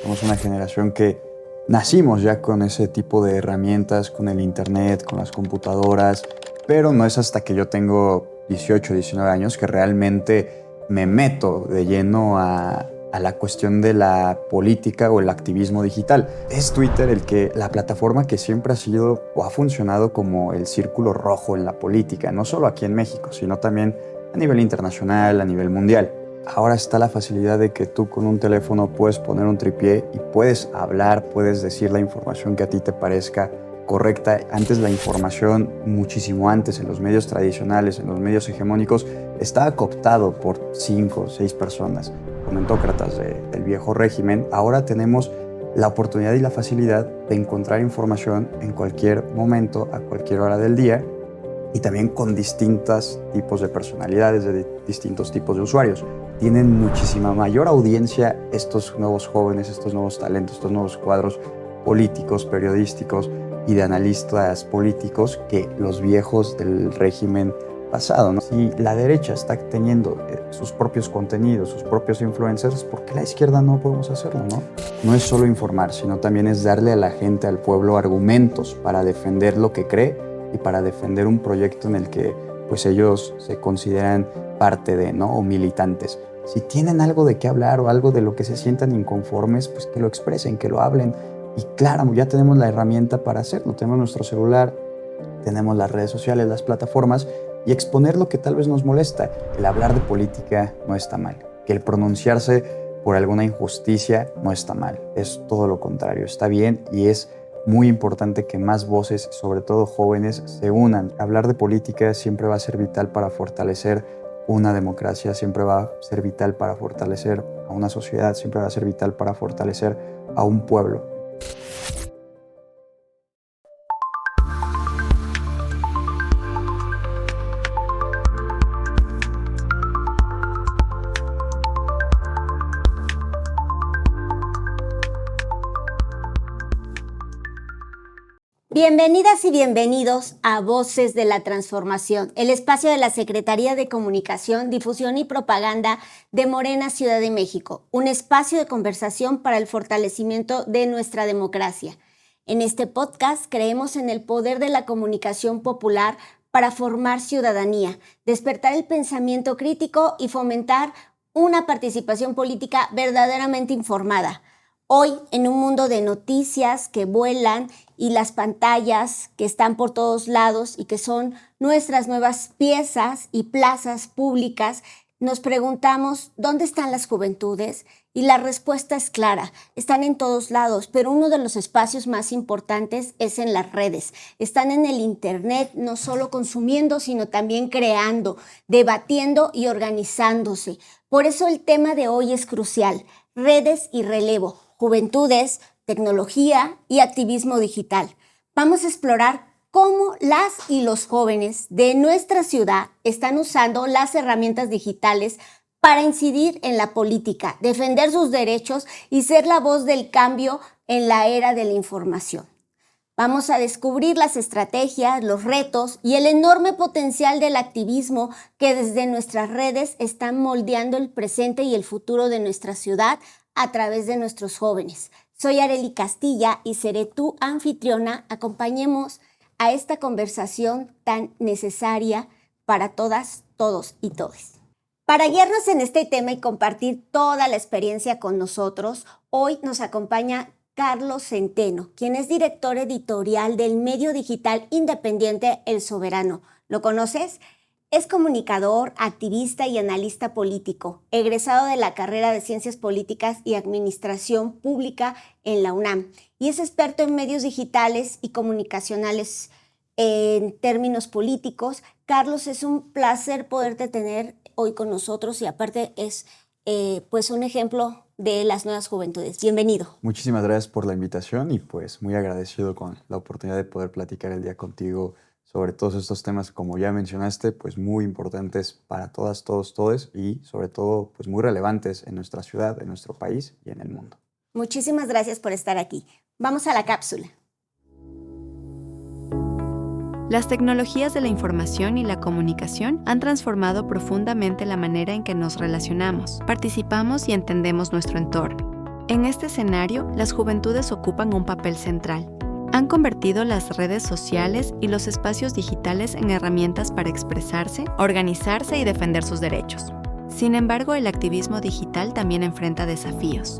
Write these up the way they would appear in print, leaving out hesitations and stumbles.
Somos una generación que nacimos ya con ese tipo de herramientas, con el internet, con las computadoras, pero no es hasta que yo tengo 18, 19 años que realmente me meto de lleno a la cuestión de la política o el activismo digital. Es Twitter la plataforma que siempre ha sido o ha funcionado como el círculo rojo en la política, no solo aquí en México, sino también a nivel internacional, a nivel mundial. Ahora está la facilidad de que tú con un teléfono puedes poner un tripié y puedes hablar, puedes decir la información que a ti te parezca correcta. Antes la información, muchísimo antes, en los medios tradicionales, en los medios hegemónicos, estaba cooptado por 5 o 6 personas, comentócratas del viejo régimen. Ahora tenemos la oportunidad y la facilidad de encontrar información en cualquier momento, a cualquier hora del día, y también con distintos tipos de personalidades, de distintos tipos de usuarios. Tienen muchísima mayor audiencia estos nuevos jóvenes, estos nuevos talentos, estos nuevos cuadros políticos, periodísticos y de analistas políticos que los viejos del régimen pasado, ¿no? Si la derecha está teniendo sus propios contenidos, sus propios influencers, ¿por qué la izquierda no podemos hacerlo, no? No es solo informar, sino también es darle a la gente, al pueblo, argumentos para defender lo que cree y para defender un proyecto en el que pues ellos se consideran parte de, ¿no? O militantes. Si tienen algo de qué hablar o algo de lo que se sientan inconformes, pues que lo expresen, que lo hablen. Y claro, ya tenemos la herramienta para hacerlo. Tenemos nuestro celular, tenemos las redes sociales, las plataformas, y exponer lo que tal vez nos molesta. El hablar de política no está mal. Que el pronunciarse por alguna injusticia no está mal. Es todo lo contrario, está bien, y es muy importante que más voces, sobre todo jóvenes, se unan. Hablar de política siempre va a ser vital para fortalecer una democracia, siempre va a ser vital para fortalecer a una sociedad, siempre va a ser vital para fortalecer a un pueblo. Bienvenidas y bienvenidos a Voces de la Transformación, el espacio de la Secretaría de Comunicación, Difusión y Propaganda de Morena, Ciudad de México, un espacio de conversación para el fortalecimiento de nuestra democracia. En este podcast creemos en el poder de la comunicación popular para formar ciudadanía, despertar el pensamiento crítico y fomentar una participación política verdaderamente informada. Hoy, en un mundo de noticias que vuelan y las pantallas que están por todos lados y que son nuestras nuevas piezas y plazas públicas, nos preguntamos, ¿dónde están las juventudes? Y la respuesta es clara, están en todos lados, pero uno de los espacios más importantes es en las redes. Están en el internet, no solo consumiendo, sino también creando, debatiendo y organizándose. Por eso el tema de hoy es crucial, redes y relevo, juventudes, tecnología y activismo digital. Vamos a explorar cómo las y los jóvenes de nuestra ciudad están usando las herramientas digitales para incidir en la política, defender sus derechos y ser la voz del cambio en la era de la información. Vamos a descubrir las estrategias, los retos y el enorme potencial del activismo que desde nuestras redes están moldeando el presente y el futuro de nuestra ciudad a través de nuestros jóvenes. Soy Arely Castilla y seré tu anfitriona. Acompañemos a esta conversación tan necesaria para todas, todos y todes. Para guiarnos en este tema y compartir toda la experiencia con nosotros, hoy nos acompaña Carlos Centeno, quien es director editorial del medio digital independiente El Soberano. ¿Lo conoces? Es comunicador, activista y analista político, egresado de la carrera de Ciencias Políticas y Administración Pública en la UNAM, y es experto en medios digitales y comunicacionales en términos políticos. Carlos, es un placer poderte tener hoy con nosotros y aparte es pues un ejemplo de las nuevas juventudes. Bienvenido. Muchísimas gracias por la invitación y pues muy agradecido con la oportunidad de poder platicar el día contigo sobre todos estos temas, como ya mencionaste, pues muy importantes para todas, todos, todes y sobre todo pues muy relevantes en nuestra ciudad, en nuestro país y en el mundo. Muchísimas gracias por estar aquí. Vamos a la cápsula. Las tecnologías de la información y la comunicación han transformado profundamente la manera en que nos relacionamos, participamos y entendemos nuestro entorno. En este escenario, las juventudes ocupan un papel central. Han convertido las redes sociales y los espacios digitales en herramientas para expresarse, organizarse y defender sus derechos. Sin embargo, el activismo digital también enfrenta desafíos.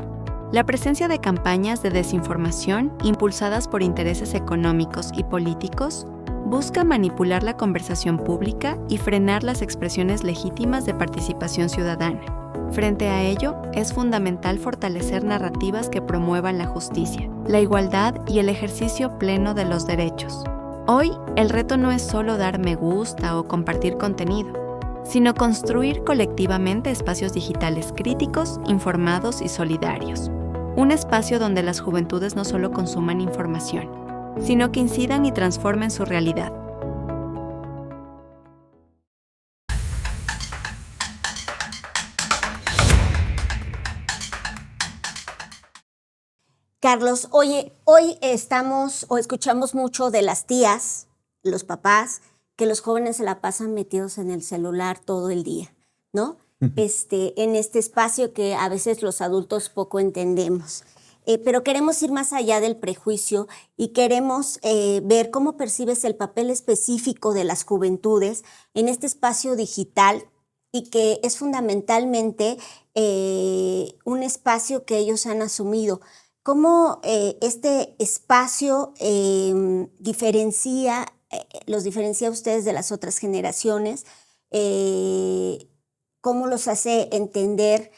La presencia de campañas de desinformación impulsadas por intereses económicos y políticos busca manipular la conversación pública y frenar las expresiones legítimas de participación ciudadana. Frente a ello, es fundamental fortalecer narrativas que promuevan la justicia, la igualdad y el ejercicio pleno de los derechos. Hoy, el reto no es solo dar me gusta o compartir contenido, sino construir colectivamente espacios digitales críticos, informados y solidarios. Un espacio donde las juventudes no solo consuman información, sino que incidan y transformen su realidad. Carlos, oye, hoy estamos o escuchamos mucho de las tías, los papás, que los jóvenes se la pasan metidos en el celular todo el día, ¿no? En este espacio que a veces los adultos poco entendemos. Pero queremos ir más allá del prejuicio y queremos ver cómo percibes el papel específico de las juventudes en este espacio digital y que es fundamentalmente un espacio que ellos han asumido. ¿Cómo este espacio los diferencia a ustedes de las otras generaciones? ¿Cómo los hace entender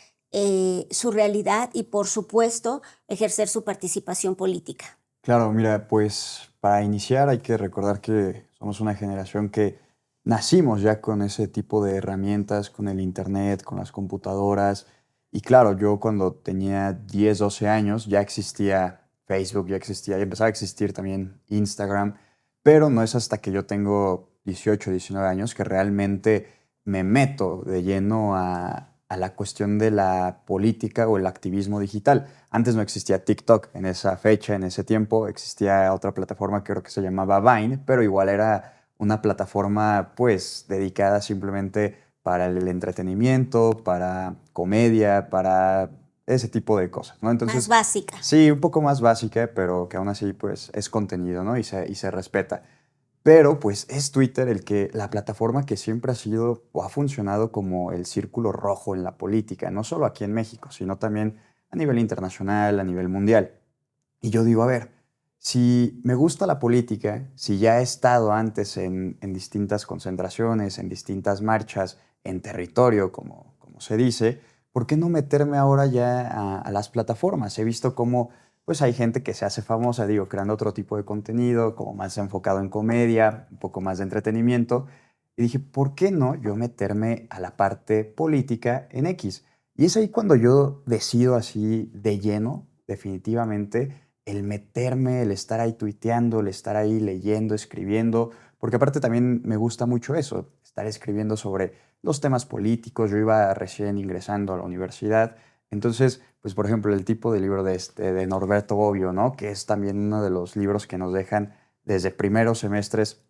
su realidad y, por supuesto, ejercer su participación política? Claro, mira, pues para iniciar hay que recordar que somos una generación que nacimos ya con ese tipo de herramientas, con el internet, con las computadoras. Y claro, yo cuando tenía 10, 12 años ya existía Facebook, ya empezaba a existir también Instagram, pero no es hasta que yo tengo 18, 19 años que realmente me meto de lleno a la cuestión de la política o el activismo digital. Antes no existía TikTok en esa fecha, en ese tiempo. Existía otra plataforma que creo que se llamaba Vine, pero igual era una plataforma pues dedicada simplemente para el entretenimiento, para comedia, para ese tipo de cosas, ¿no? Entonces, más básica. Sí, un poco más básica, pero que aún así pues es contenido, ¿no? Y se respeta. Pero pues es Twitter la plataforma que siempre ha sido o ha funcionado como el círculo rojo en la política, no solo aquí en México, sino también a nivel internacional, a nivel mundial. Y yo digo, a ver, si me gusta la política, si ya he estado antes en distintas concentraciones, en distintas marchas, en territorio, como se dice, ¿por qué no meterme ahora ya a las plataformas? He visto cómo pues hay gente que se hace famosa, digo, creando otro tipo de contenido, como más enfocado en comedia, un poco más de entretenimiento. Y dije, ¿por qué no yo meterme a la parte política en X? Y es ahí cuando yo decido así de lleno, definitivamente, el meterme, el estar ahí tuiteando, el estar ahí leyendo, escribiendo, porque aparte también me gusta mucho eso, estar escribiendo sobre los temas políticos. Yo iba recién ingresando a la universidad, entonces, pues por ejemplo, el tipo de libro de Norberto Bobbio, ¿no? Que es también uno de los libros que nos dejan desde primeros semestres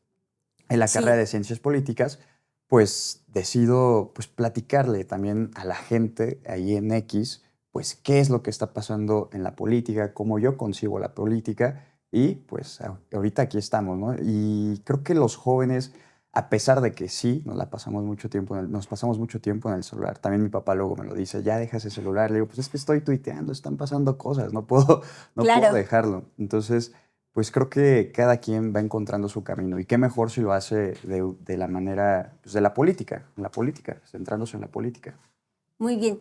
en la carrera de Ciencias Políticas, pues decido pues platicarle también a la gente ahí en X, pues qué es lo que está pasando en la política, cómo yo concibo la política y pues ahorita aquí estamos, ¿no? Y creo que los jóvenes, a pesar de que sí, nos pasamos mucho tiempo en el celular. También mi papá luego me lo dice, ya deja ese celular. Le digo, pues es que estoy tuiteando, están pasando cosas, no puedo dejarlo. Entonces, pues creo que cada quien va encontrando su camino. Y qué mejor si lo hace de la manera, pues de la política, centrándose en la política. Muy bien.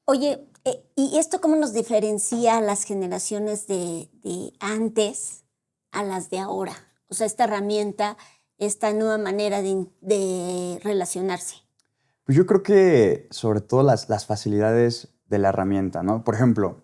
Oye, ¿y esto cómo nos diferencia a las generaciones de antes a las de ahora? O sea, esta herramienta, esta nueva manera de relacionarse. Pues yo creo que sobre todo las facilidades de la herramienta, ¿no? Por ejemplo,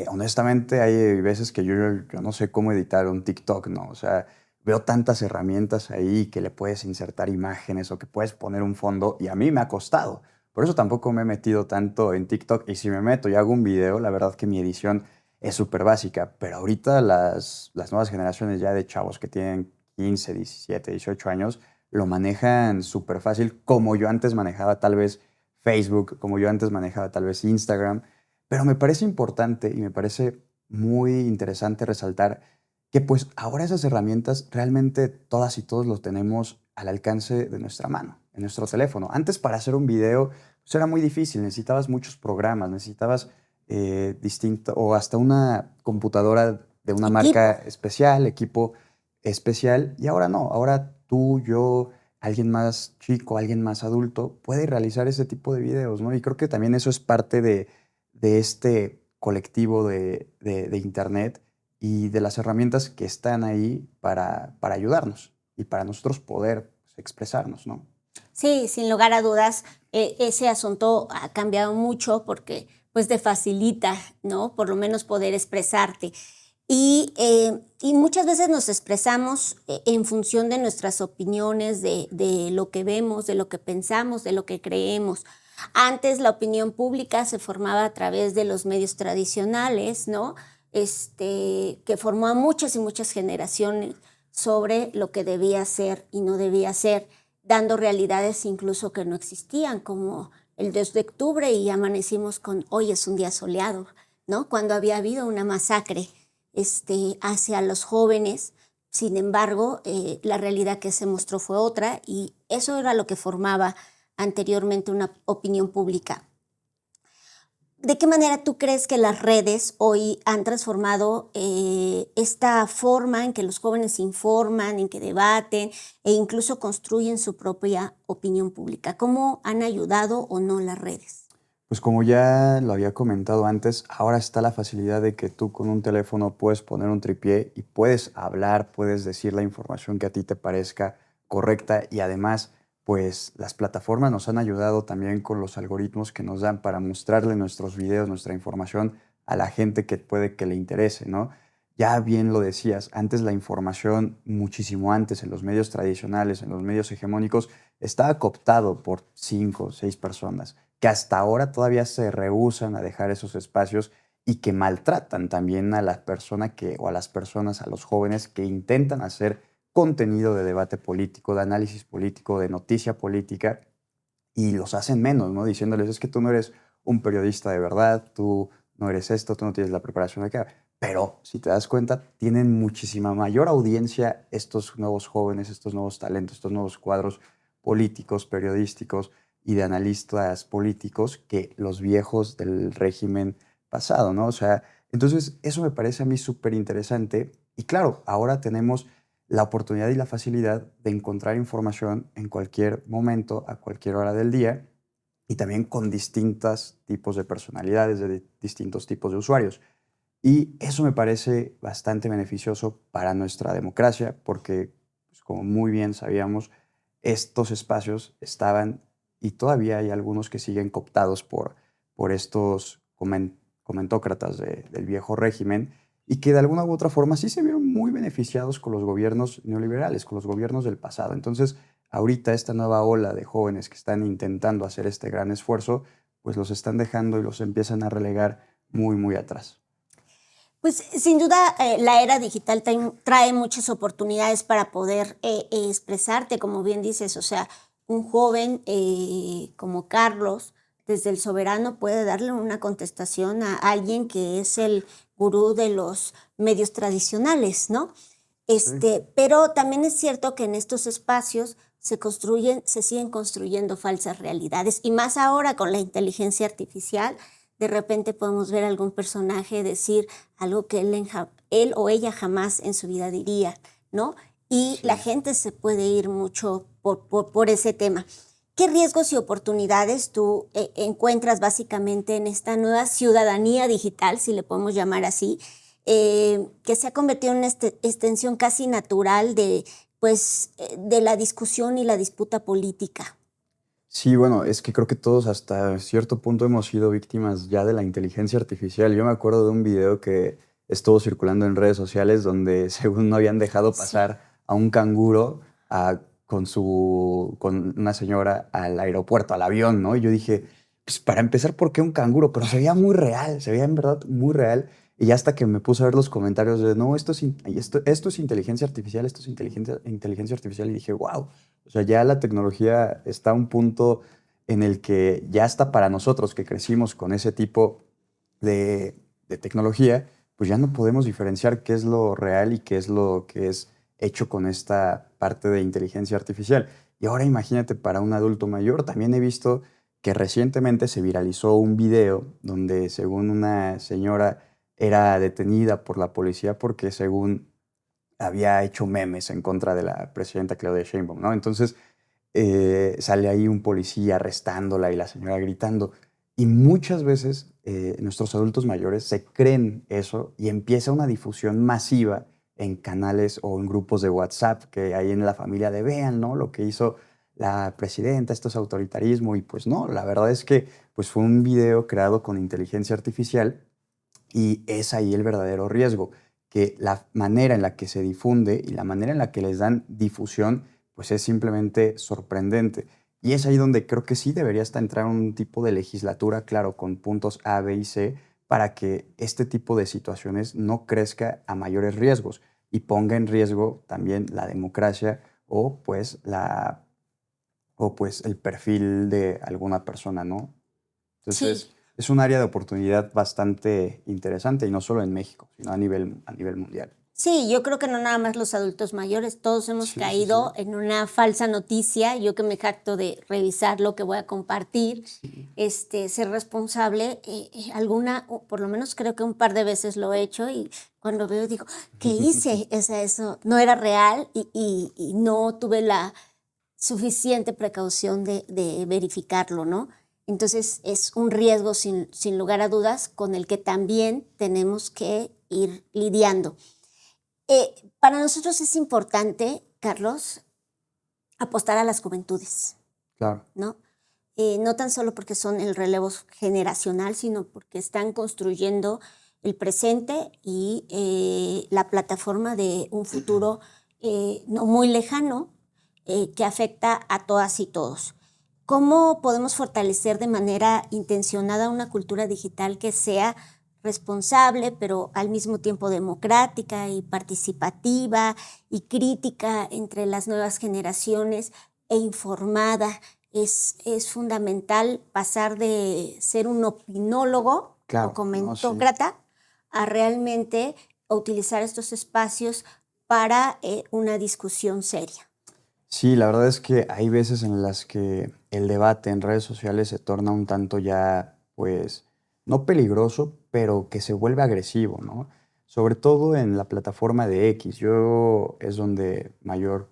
honestamente hay veces que yo no sé cómo editar un TikTok, ¿no? O sea, veo tantas herramientas ahí que le puedes insertar imágenes o que puedes poner un fondo y a mí me ha costado. Por eso tampoco me he metido tanto en TikTok y si me meto y hago un video, la verdad que mi edición es súper básica. Pero ahorita las nuevas generaciones ya de chavos que tienen 15, 17, 18 años lo manejan súper fácil como yo antes manejaba tal vez Facebook, como yo antes manejaba tal vez Instagram. Pero me parece importante y me parece muy interesante resaltar que pues ahora esas herramientas realmente todas y todos los tenemos al alcance de nuestra mano, en nuestro teléfono. Antes para hacer un video pues era muy difícil, necesitabas muchos programas, necesitabas distinto o hasta una computadora de una marca Equipo. especial, equipo especial, y ahora no, ahora tú, yo, alguien más chico, alguien más adulto puede realizar ese tipo de videos, ¿no? Y creo que también eso es parte de este colectivo de Internet y de las herramientas que están ahí para ayudarnos y para nosotros poder pues, expresarnos, ¿no? Sí, sin lugar a dudas, ese asunto ha cambiado mucho porque pues te facilita, ¿no? Por lo menos poder expresarte. Y muchas veces nos expresamos en función de nuestras opiniones, de lo que vemos, de lo que pensamos, de lo que creemos. Antes la opinión pública se formaba a través de los medios tradicionales, ¿no? Que formó a muchas y muchas generaciones sobre lo que debía ser y no debía ser, dando realidades incluso que no existían, como el 2 de octubre y amanecimos con hoy es un día soleado, ¿no? Cuando había habido una masacre hacia los jóvenes. Sin embargo, la realidad que se mostró fue otra y eso era lo que formaba anteriormente una opinión pública. ¿De qué manera tú crees que las redes hoy han transformado esta forma en que los jóvenes se informan, en que debaten e incluso construyen su propia opinión pública? ¿Cómo han ayudado o no las redes? Pues como ya lo había comentado antes, ahora está la facilidad de que tú con un teléfono puedes poner un tripié y puedes hablar, puedes decir la información que a ti te parezca correcta y además, pues las plataformas nos han ayudado también con los algoritmos que nos dan para mostrarle nuestros videos, nuestra información a la gente que puede que le interese, ¿no? Ya bien lo decías, antes la información, muchísimo antes en los medios tradicionales, en los medios hegemónicos, estaba cooptado por 5 o 6 personas que hasta ahora todavía se rehúsan a dejar esos espacios y que maltratan también a la persona o a las personas, a los jóvenes que intentan hacer contenido de debate político, de análisis político, de noticia política y los hacen menos, ¿no? Diciéndoles, es que tú no eres un periodista de verdad, tú no eres esto, tú no tienes la preparación de acá. Pero si te das cuenta, tienen muchísima mayor audiencia estos nuevos jóvenes, estos nuevos talentos, estos nuevos cuadros políticos, periodísticos y de analistas políticos que los viejos del régimen pasado, ¿no? O sea, entonces eso me parece a mí súper interesante. Y claro, ahora tenemos la oportunidad y la facilidad de encontrar información en cualquier momento, a cualquier hora del día y también con distintos tipos de personalidades, de distintos tipos de usuarios. Y eso me parece bastante beneficioso para nuestra democracia porque, pues, como muy bien sabíamos, estos espacios estaban y todavía hay algunos que siguen cooptados por estos comentócratas del viejo régimen y que de alguna u otra forma sí se vieron muy beneficiados con los gobiernos neoliberales, con los gobiernos del pasado. Entonces, ahorita esta nueva ola de jóvenes que están intentando hacer este gran esfuerzo, pues los están dejando y los empiezan a relegar muy, muy atrás. Pues sin duda la era digital trae muchas oportunidades para poder expresarte, como bien dices, o sea, un joven como Carlos, desde El Soberano, puede darle una contestación a alguien que es el gurú de los medios tradicionales, ¿no? Sí. Pero también es cierto que en estos espacios se siguen construyendo falsas realidades, y más ahora con la inteligencia artificial. De repente podemos ver a algún personaje decir algo que él o ella jamás en su vida diría, ¿no? Y Sí. la gente se puede ir mucho por ese tema. ¿Qué riesgos y oportunidades tú encuentras básicamente en esta nueva ciudadanía digital, si le podemos llamar así, que se ha convertido en una extensión casi natural de la discusión y la disputa política? Sí, bueno, es que creo que todos hasta cierto punto hemos sido víctimas ya de la inteligencia artificial. Yo me acuerdo de un video que estuvo circulando en redes sociales donde según no habían dejado Sí. pasar a un canguro con una señora al aeropuerto, al avión, ¿no? Y yo dije, pues para empezar, ¿por qué un canguro? Pero se veía muy real, se veía en verdad muy real. Y ya hasta que me puse a ver los comentarios de, no, esto es inteligencia artificial, esto es inteligencia artificial. Y dije, wow, o sea, ya la tecnología está a un punto en el que ya está para nosotros que crecimos con ese tipo de tecnología, pues ya no podemos diferenciar qué es lo real y qué es lo que es hecho con esta parte de inteligencia artificial. Y ahora imagínate para un adulto mayor, también he visto que recientemente se viralizó un video donde según una señora era detenida por la policía porque según había hecho memes en contra de la presidenta Claudia Sheinbaum, ¿no? Entonces sale ahí un policía arrestándola y la señora gritando. Y muchas veces nuestros adultos mayores se creen eso y empieza una difusión masiva en canales o en grupos de WhatsApp que hay en la familia de vean, ¿no? Lo que hizo la presidenta, esto es autoritarismo. Y pues no, la verdad es que pues fue un video creado con inteligencia artificial y es ahí el verdadero riesgo, que la manera en la que se difunde y la manera en la que les dan difusión, pues es simplemente sorprendente. Y es ahí donde creo que sí debería hasta entrar un tipo de legislatura, claro, con puntos A, B y C, para que este tipo de situaciones no crezca a mayores riesgos y ponga en riesgo también la democracia o pues el perfil de alguna persona, ¿no? Sí, Entonces, es un área de oportunidad bastante interesante y no solo en México, sino a nivel mundial. sí, yo creo que no nada más los adultos mayores, todos hemos Sí, sí, sí. caído en una falsa noticia. Yo que me jacto de revisar lo que voy a compartir, Sí. ser responsable, alguna, o por lo menos creo que un par de veces lo he hecho y cuando veo digo, ¿qué hice? O sea, eso no era real y no tuve la suficiente precaución de verificarlo, ¿no? Entonces es un riesgo sin lugar a dudas con el que también tenemos que ir lidiando. Para nosotros es importante, Carlos, apostar a las juventudes, Claro, ¿no? No tan solo porque son el relevo generacional, sino porque están construyendo el presente y la plataforma de un futuro no muy lejano que afecta a todas y todos. ¿Cómo podemos fortalecer de manera intencionada una cultura digital que sea responsable, pero al mismo tiempo democrática y participativa y crítica entre las nuevas generaciones e informada? Es fundamental pasar de ser un opinólogo o claro, no, sí. comentócrata a realmente utilizar estos espacios para una discusión seria. Sí, la verdad es que hay veces en las que el debate en redes sociales se torna un tanto ya, pues, no peligroso, pero que se vuelve agresivo, ¿no? Sobre todo en la plataforma de X. Yo es donde mayor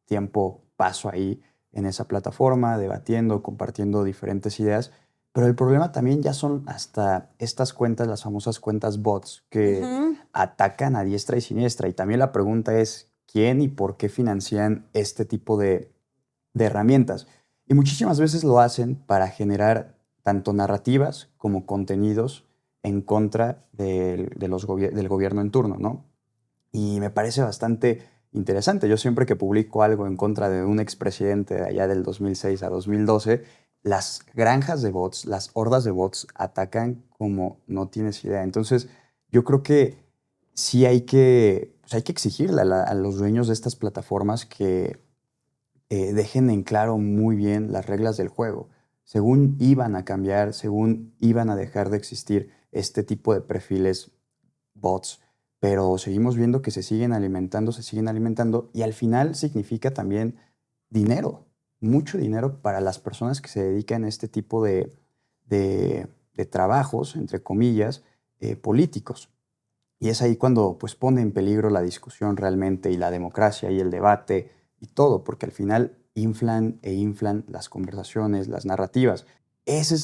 tiempo paso ahí en esa plataforma, debatiendo, compartiendo diferentes ideas. Pero el problema también ya son hasta estas cuentas, las famosas cuentas bots, que Ujú. atacan a diestra y siniestra. Y también la pregunta es, ¿quién y por qué financian este tipo de herramientas? Y muchísimas veces lo hacen para generar tanto narrativas como contenidos en contra del gobierno en turno, ¿no? Y me parece bastante interesante. Yo siempre que publico algo en contra de un expresidente de allá del 2006 a 2012, las granjas de bots, las hordas de bots atacan como no tienes idea. Entonces, yo creo que sí pues hay que exigirle a los dueños de estas plataformas que dejen en claro muy bien las reglas del juego. Según iban a cambiar, según iban a dejar de existir este tipo de perfiles bots, pero seguimos viendo que se siguen alimentando y al final significa también dinero, mucho dinero para las personas que se dedican a este tipo de trabajos, entre comillas, políticos. Y es ahí cuando pues pone en peligro la discusión realmente y la democracia y el debate y todo, porque al final inflan e inflan las conversaciones, las narrativas. Eso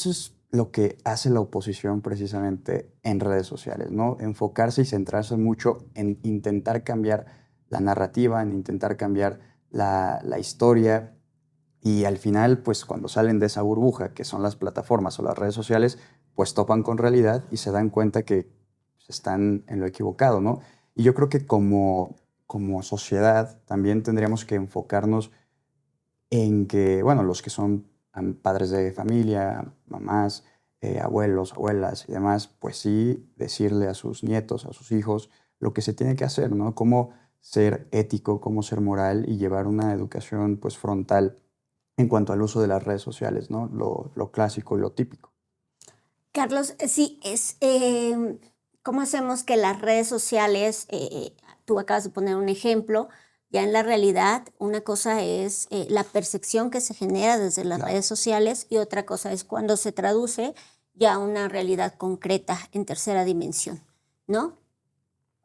es lo que hace la oposición precisamente en redes sociales, ¿no? Enfocarse y centrarse mucho en intentar cambiar la narrativa, en intentar cambiar la historia y al final, pues cuando salen de esa burbuja, que son las plataformas o las redes sociales, pues topan con realidad y se dan cuenta que pues, están en lo equivocado, ¿no? Y yo creo que como sociedad también tendríamos que enfocarnos en que, bueno, los que son padres de familia, mamás, abuelos, abuelas y demás, pues sí decirle a sus nietos, a sus hijos, lo que se tiene que hacer, ¿no? Cómo ser ético, cómo ser moral y llevar una educación pues frontal en cuanto al uso de las redes sociales, ¿no? Lo clásico y lo típico. Carlos, sí, ¿cómo hacemos que las redes sociales, tú acabas de poner un ejemplo, ya en la realidad una cosa es la percepción que se genera desde las redes sociales y otra cosa es cuando se traduce ya a una realidad concreta en tercera dimensión, ¿no?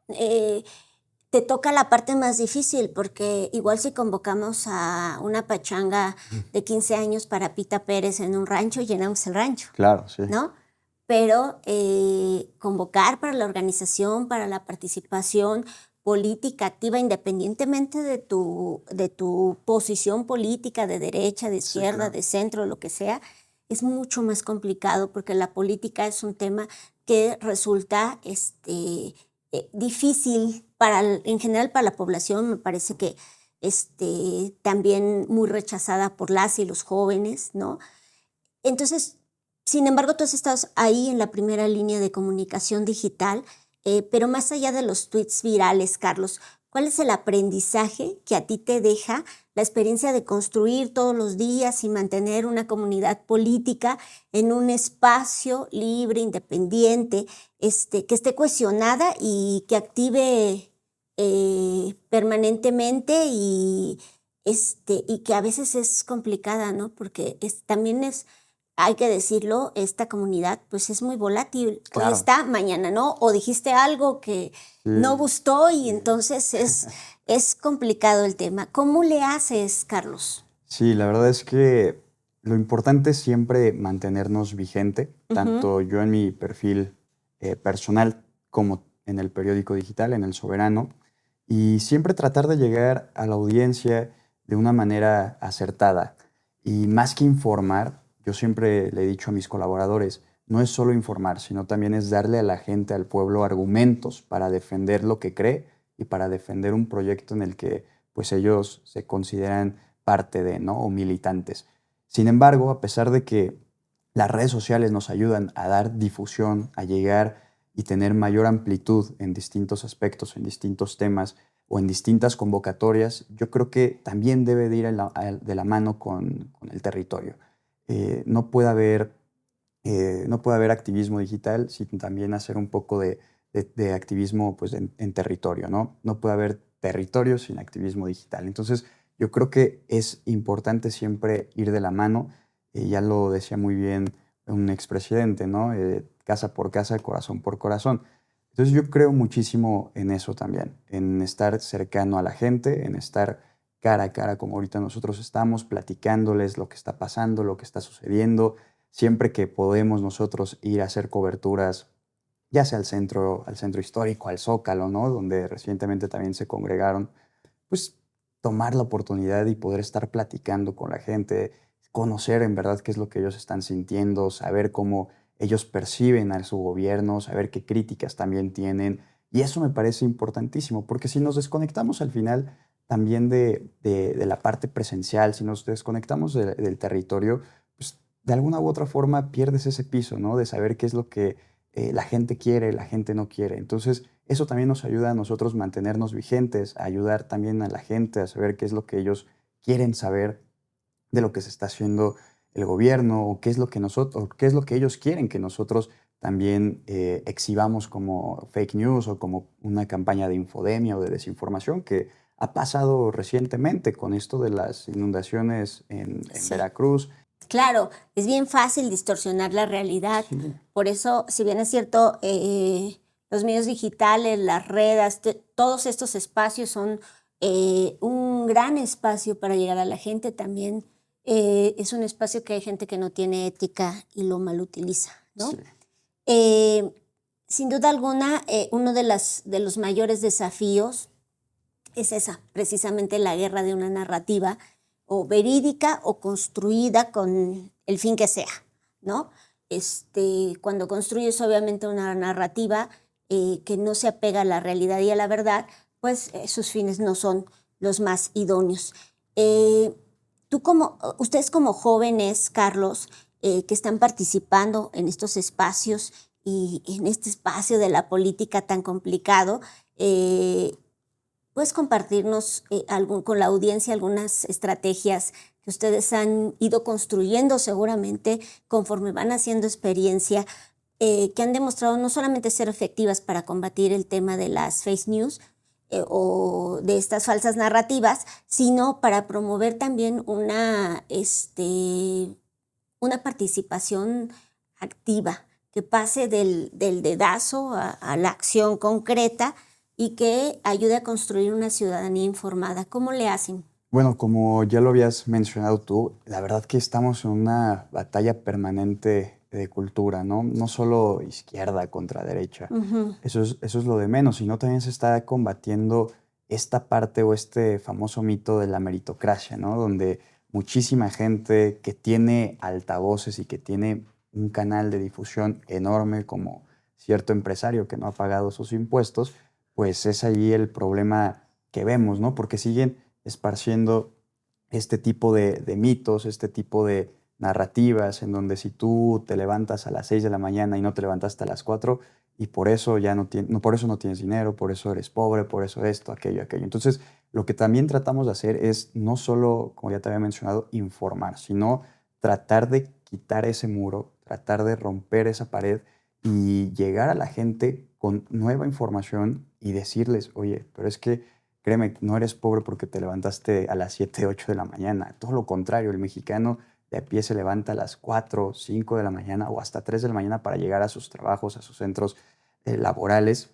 Te toca la parte más difícil porque igual si convocamos a una pachanga de 15 años para Pita Pérez en un rancho, llenamos el rancho. Claro, sí. ¿No? Pero convocar para la organización, para la participación política activa, independientemente de tu posición política, de derecha, de izquierda, claro. de centro, lo que sea, es mucho más complicado porque la política es un tema que resulta difícil en general para la población. Me parece que también muy rechazada por las y los jóvenes, ¿no? Entonces, sin embargo, tú has estado ahí en la primera línea de comunicación digital, pero más allá de los tweets virales, Carlos, ¿cuál es el aprendizaje que a ti te deja la experiencia de construir todos los días y mantener una comunidad política en un espacio libre, independiente, que esté cohesionada y que active permanentemente y que a veces es complicada, ¿no? Porque también hay que decirlo, esta comunidad pues es muy volátil. Claro. Hoy está, mañana no, o dijiste algo que no gustó y entonces es complicado el tema. ¿Cómo le haces, Carlos? Sí, la verdad es que lo importante es siempre mantenernos vigente, tanto yo en mi perfil personal como en el periódico digital, en El Soberano, y siempre tratar de llegar a la audiencia de una manera acertada. Y más que informar, yo siempre le he dicho a mis colaboradores, no es solo informar, sino también es darle a la gente, al pueblo, argumentos para defender lo que cree y para defender un proyecto en el que pues ellos se consideran parte de, ¿no? O militantes. Sin embargo, a pesar de que las redes sociales nos ayudan a dar difusión, a llegar y tener mayor amplitud en distintos aspectos, en distintos temas o en distintas convocatorias, yo creo que también debe de ir de la mano con el territorio. No puede haber activismo digital sin también hacer un poco de activismo pues, en territorio, ¿no? No puede haber territorio sin activismo digital. Entonces, yo creo que es importante siempre ir de la mano. Ya lo decía muy bien un expresidente, ¿no? Casa por casa, corazón por corazón. Entonces, yo creo muchísimo en eso también, en estar cercano a la gente, en estar cara a cara como ahorita nosotros estamos, platicándoles lo que está pasando, lo que está sucediendo. Siempre que podemos nosotros ir a hacer coberturas, ya sea al centro histórico, al Zócalo, ¿no? Donde recientemente también se congregaron, pues tomar la oportunidad y poder estar platicando con la gente, conocer en verdad qué es lo que ellos están sintiendo, saber cómo ellos perciben a su gobierno, saber qué críticas también tienen. Y eso me parece importantísimo, porque si nos desconectamos al final también de la parte presencial, si nos desconectamos del territorio, pues de alguna u otra forma pierdes ese piso, ¿no? De saber qué es lo que la gente quiere, la gente no quiere. Entonces, eso también nos ayuda a nosotros mantenernos vigentes, a ayudar también a la gente a saber qué es lo que ellos quieren saber de lo que se está haciendo el gobierno o qué es lo que ellos quieren que nosotros también exhibamos como fake news o como una campaña de infodemia o de desinformación que ha pasado recientemente con esto de las inundaciones en Veracruz. Claro, es bien fácil distorsionar la realidad. Sí. Por eso, si bien es cierto, los medios digitales, las redes, todos estos espacios son un gran espacio para llegar a la gente. También es un espacio que hay gente que no tiene ética y lo malutiliza, ¿no? Sí. Sin duda alguna, uno de los mayores desafíos es precisamente la guerra de una narrativa o verídica o construida con el fin que sea, ¿no? Cuando construyes obviamente una narrativa que no se apega a la realidad y a la verdad, pues sus fines no son los más idóneos. Ustedes como jóvenes, Carlos, que están participando en estos espacios y en este espacio de la política tan complicado, ¿puedes compartirnos con la audiencia algunas estrategias que ustedes han ido construyendo seguramente conforme van haciendo experiencia que han demostrado no solamente ser efectivas para combatir el tema de las fake news o de estas falsas narrativas, sino para promover también una participación activa, que pase del dedazo a la acción concreta y que ayude a construir una ciudadanía informada. ¿Cómo le hacen? Bueno, como ya lo habías mencionado tú, la verdad que estamos en una batalla permanente de cultura, ¿no? No solo izquierda contra derecha. Uh-huh. Eso es lo de menos, sino también se está combatiendo esta parte o este famoso mito de la meritocracia, ¿no? Donde muchísima gente que tiene altavoces y que tiene un canal de difusión enorme como cierto empresario que no ha pagado sus impuestos, pues es allí el problema que vemos, ¿no? Porque siguen esparciendo este tipo de mitos, este tipo de narrativas en donde si tú te levantas a las 6 de la mañana y no te levantaste a las 4 y por eso ya por eso no tienes dinero, por eso eres pobre, por eso esto, aquello, aquello. Entonces, lo que también tratamos de hacer es no solo, como ya te había mencionado, informar, sino tratar de quitar ese muro, tratar de romper esa pared y llegar a la gente con nueva información y decirles, oye, pero es que créeme, no eres pobre porque te levantaste a las 7, 8 de la mañana. Todo lo contrario, el mexicano de a pie se levanta a las 4, 5 de la mañana o hasta 3 de la mañana para llegar a sus trabajos, a sus centros laborales.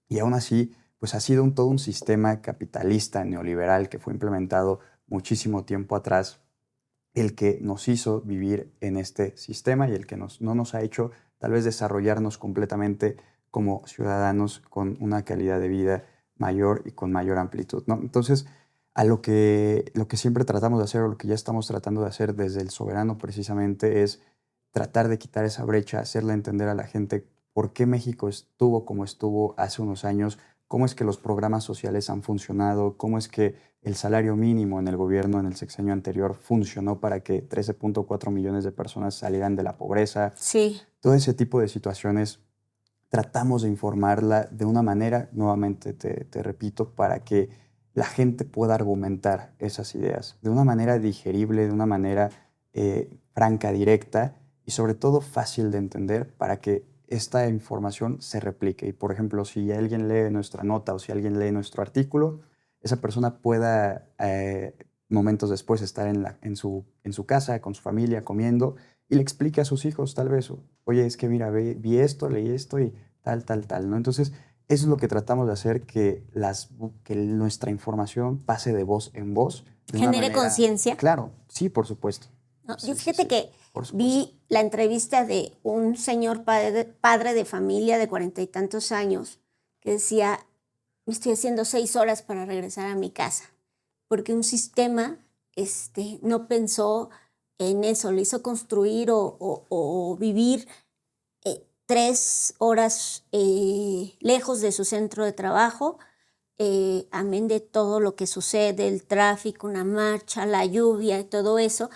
Y aún así, pues ha sido todo un sistema capitalista, neoliberal, que fue implementado muchísimo tiempo atrás, el que nos hizo vivir en este sistema y el que no nos ha hecho tal vez desarrollarnos completamente como ciudadanos con una calidad de vida mayor y con mayor amplitud, ¿no? Entonces, a lo que siempre tratamos de hacer o lo que ya estamos tratando de hacer desde el Soberano precisamente es tratar de quitar esa brecha, hacerle entender a la gente por qué México estuvo como estuvo hace unos años, cómo es que los programas sociales han funcionado, cómo es que el salario mínimo en el gobierno en el sexenio anterior funcionó para que 13.4 millones de personas salieran de la pobreza. Sí. Todo ese tipo de situaciones tratamos de informarla de una manera, nuevamente te repito, para que la gente pueda argumentar esas ideas de una manera digerible, de una manera franca, directa y sobre todo fácil de entender para que esta información se replique. Y por ejemplo, si alguien lee nuestra nota o si alguien lee nuestro artículo, esa persona pueda momentos después estar en su casa, con su familia, comiendo y le explique a sus hijos tal vez, oye, es que mira, vi esto, leí esto y tal, ¿no? Entonces, eso es lo que tratamos de hacer, que nuestra información pase de voz en voz. Genere conciencia. Claro, sí, por supuesto. No, Sí, yo fíjate que vi la entrevista de un señor padre de familia de 40 y tantos años que decía, me estoy haciendo 6 horas para regresar a mi casa, porque un sistema no pensó en eso, le hizo construir o vivir 3 horas lejos de su centro de trabajo, amén de todo lo que sucede, el tráfico, una marcha, la lluvia y todo eso.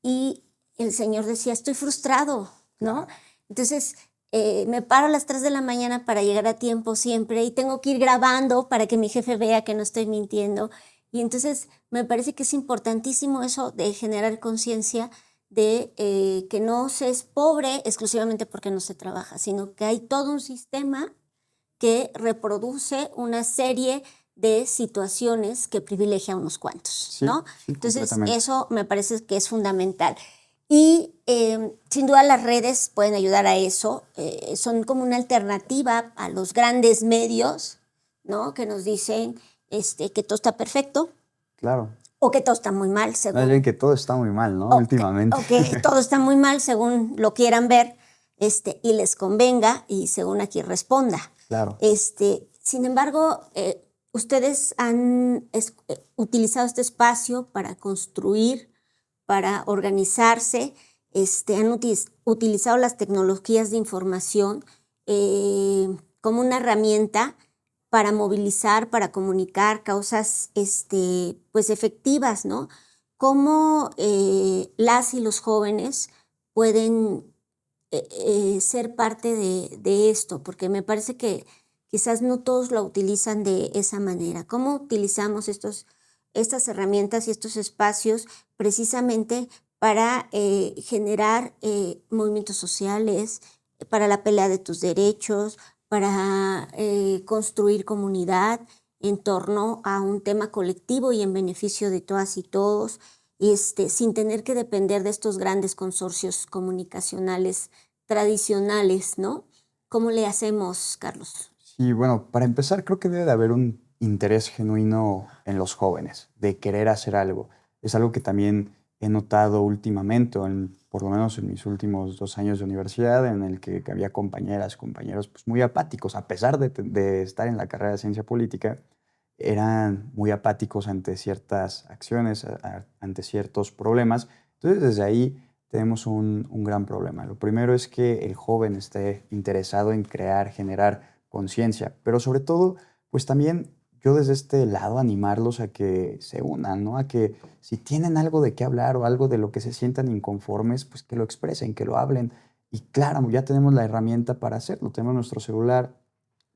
Y el señor decía, estoy frustrado, ¿no? Entonces, me paro a las 3 de la mañana para llegar a tiempo siempre y tengo que ir grabando para que mi jefe vea que no estoy mintiendo. Y entonces, me parece que es importantísimo eso de generar conciencia de que no se es pobre exclusivamente porque no se trabaja, sino que hay todo un sistema que reproduce una serie de situaciones que privilegia a unos cuantos, ¿no? Sí, entonces, eso me parece que es fundamental. Y sin duda las redes pueden ayudar a eso. Son como una alternativa a los grandes medios, ¿no? Que nos dicen que todo está perfecto. Claro. O que todo está muy mal, según. Más bien que todo está muy mal, ¿no? Últimamente. O que todo está muy mal, según lo quieran ver, y les convenga, y según aquí responda. Claro. Sin embargo, ustedes han utilizado este espacio para construir, para organizarse, han utilizado las tecnologías de información como una herramienta para movilizar, para comunicar causas pues efectivas, ¿no? ¿Cómo las y los jóvenes pueden ser parte de esto? Porque me parece que quizás no todos lo utilizan de esa manera. ¿Cómo utilizamos estas herramientas y estos espacios precisamente para generar movimientos sociales, para la pelea de tus derechos, para construir comunidad en torno a un tema colectivo y en beneficio de todas y todos, sin tener que depender de estos grandes consorcios comunicacionales tradicionales, ¿no? ¿Cómo le hacemos, Carlos? Sí, bueno, para empezar creo que debe de haber un interés genuino en los jóvenes, de querer hacer algo. Es algo que también he notado últimamente, por lo menos en mis últimos 2 años de universidad, en el que había compañeras, compañeros pues, muy apáticos, a pesar de estar en la carrera de ciencia política, eran muy apáticos ante ciertas acciones, ante ciertos problemas. Entonces, desde ahí tenemos un gran problema. Lo primero es que el joven esté interesado en crear, generar conciencia, pero sobre todo, pues también yo desde este lado animarlos a que se unan, ¿no? A que si tienen algo de qué hablar o algo de lo que se sientan inconformes, pues que lo expresen, que lo hablen. Y claro, ya tenemos la herramienta para hacerlo. Tenemos nuestro celular,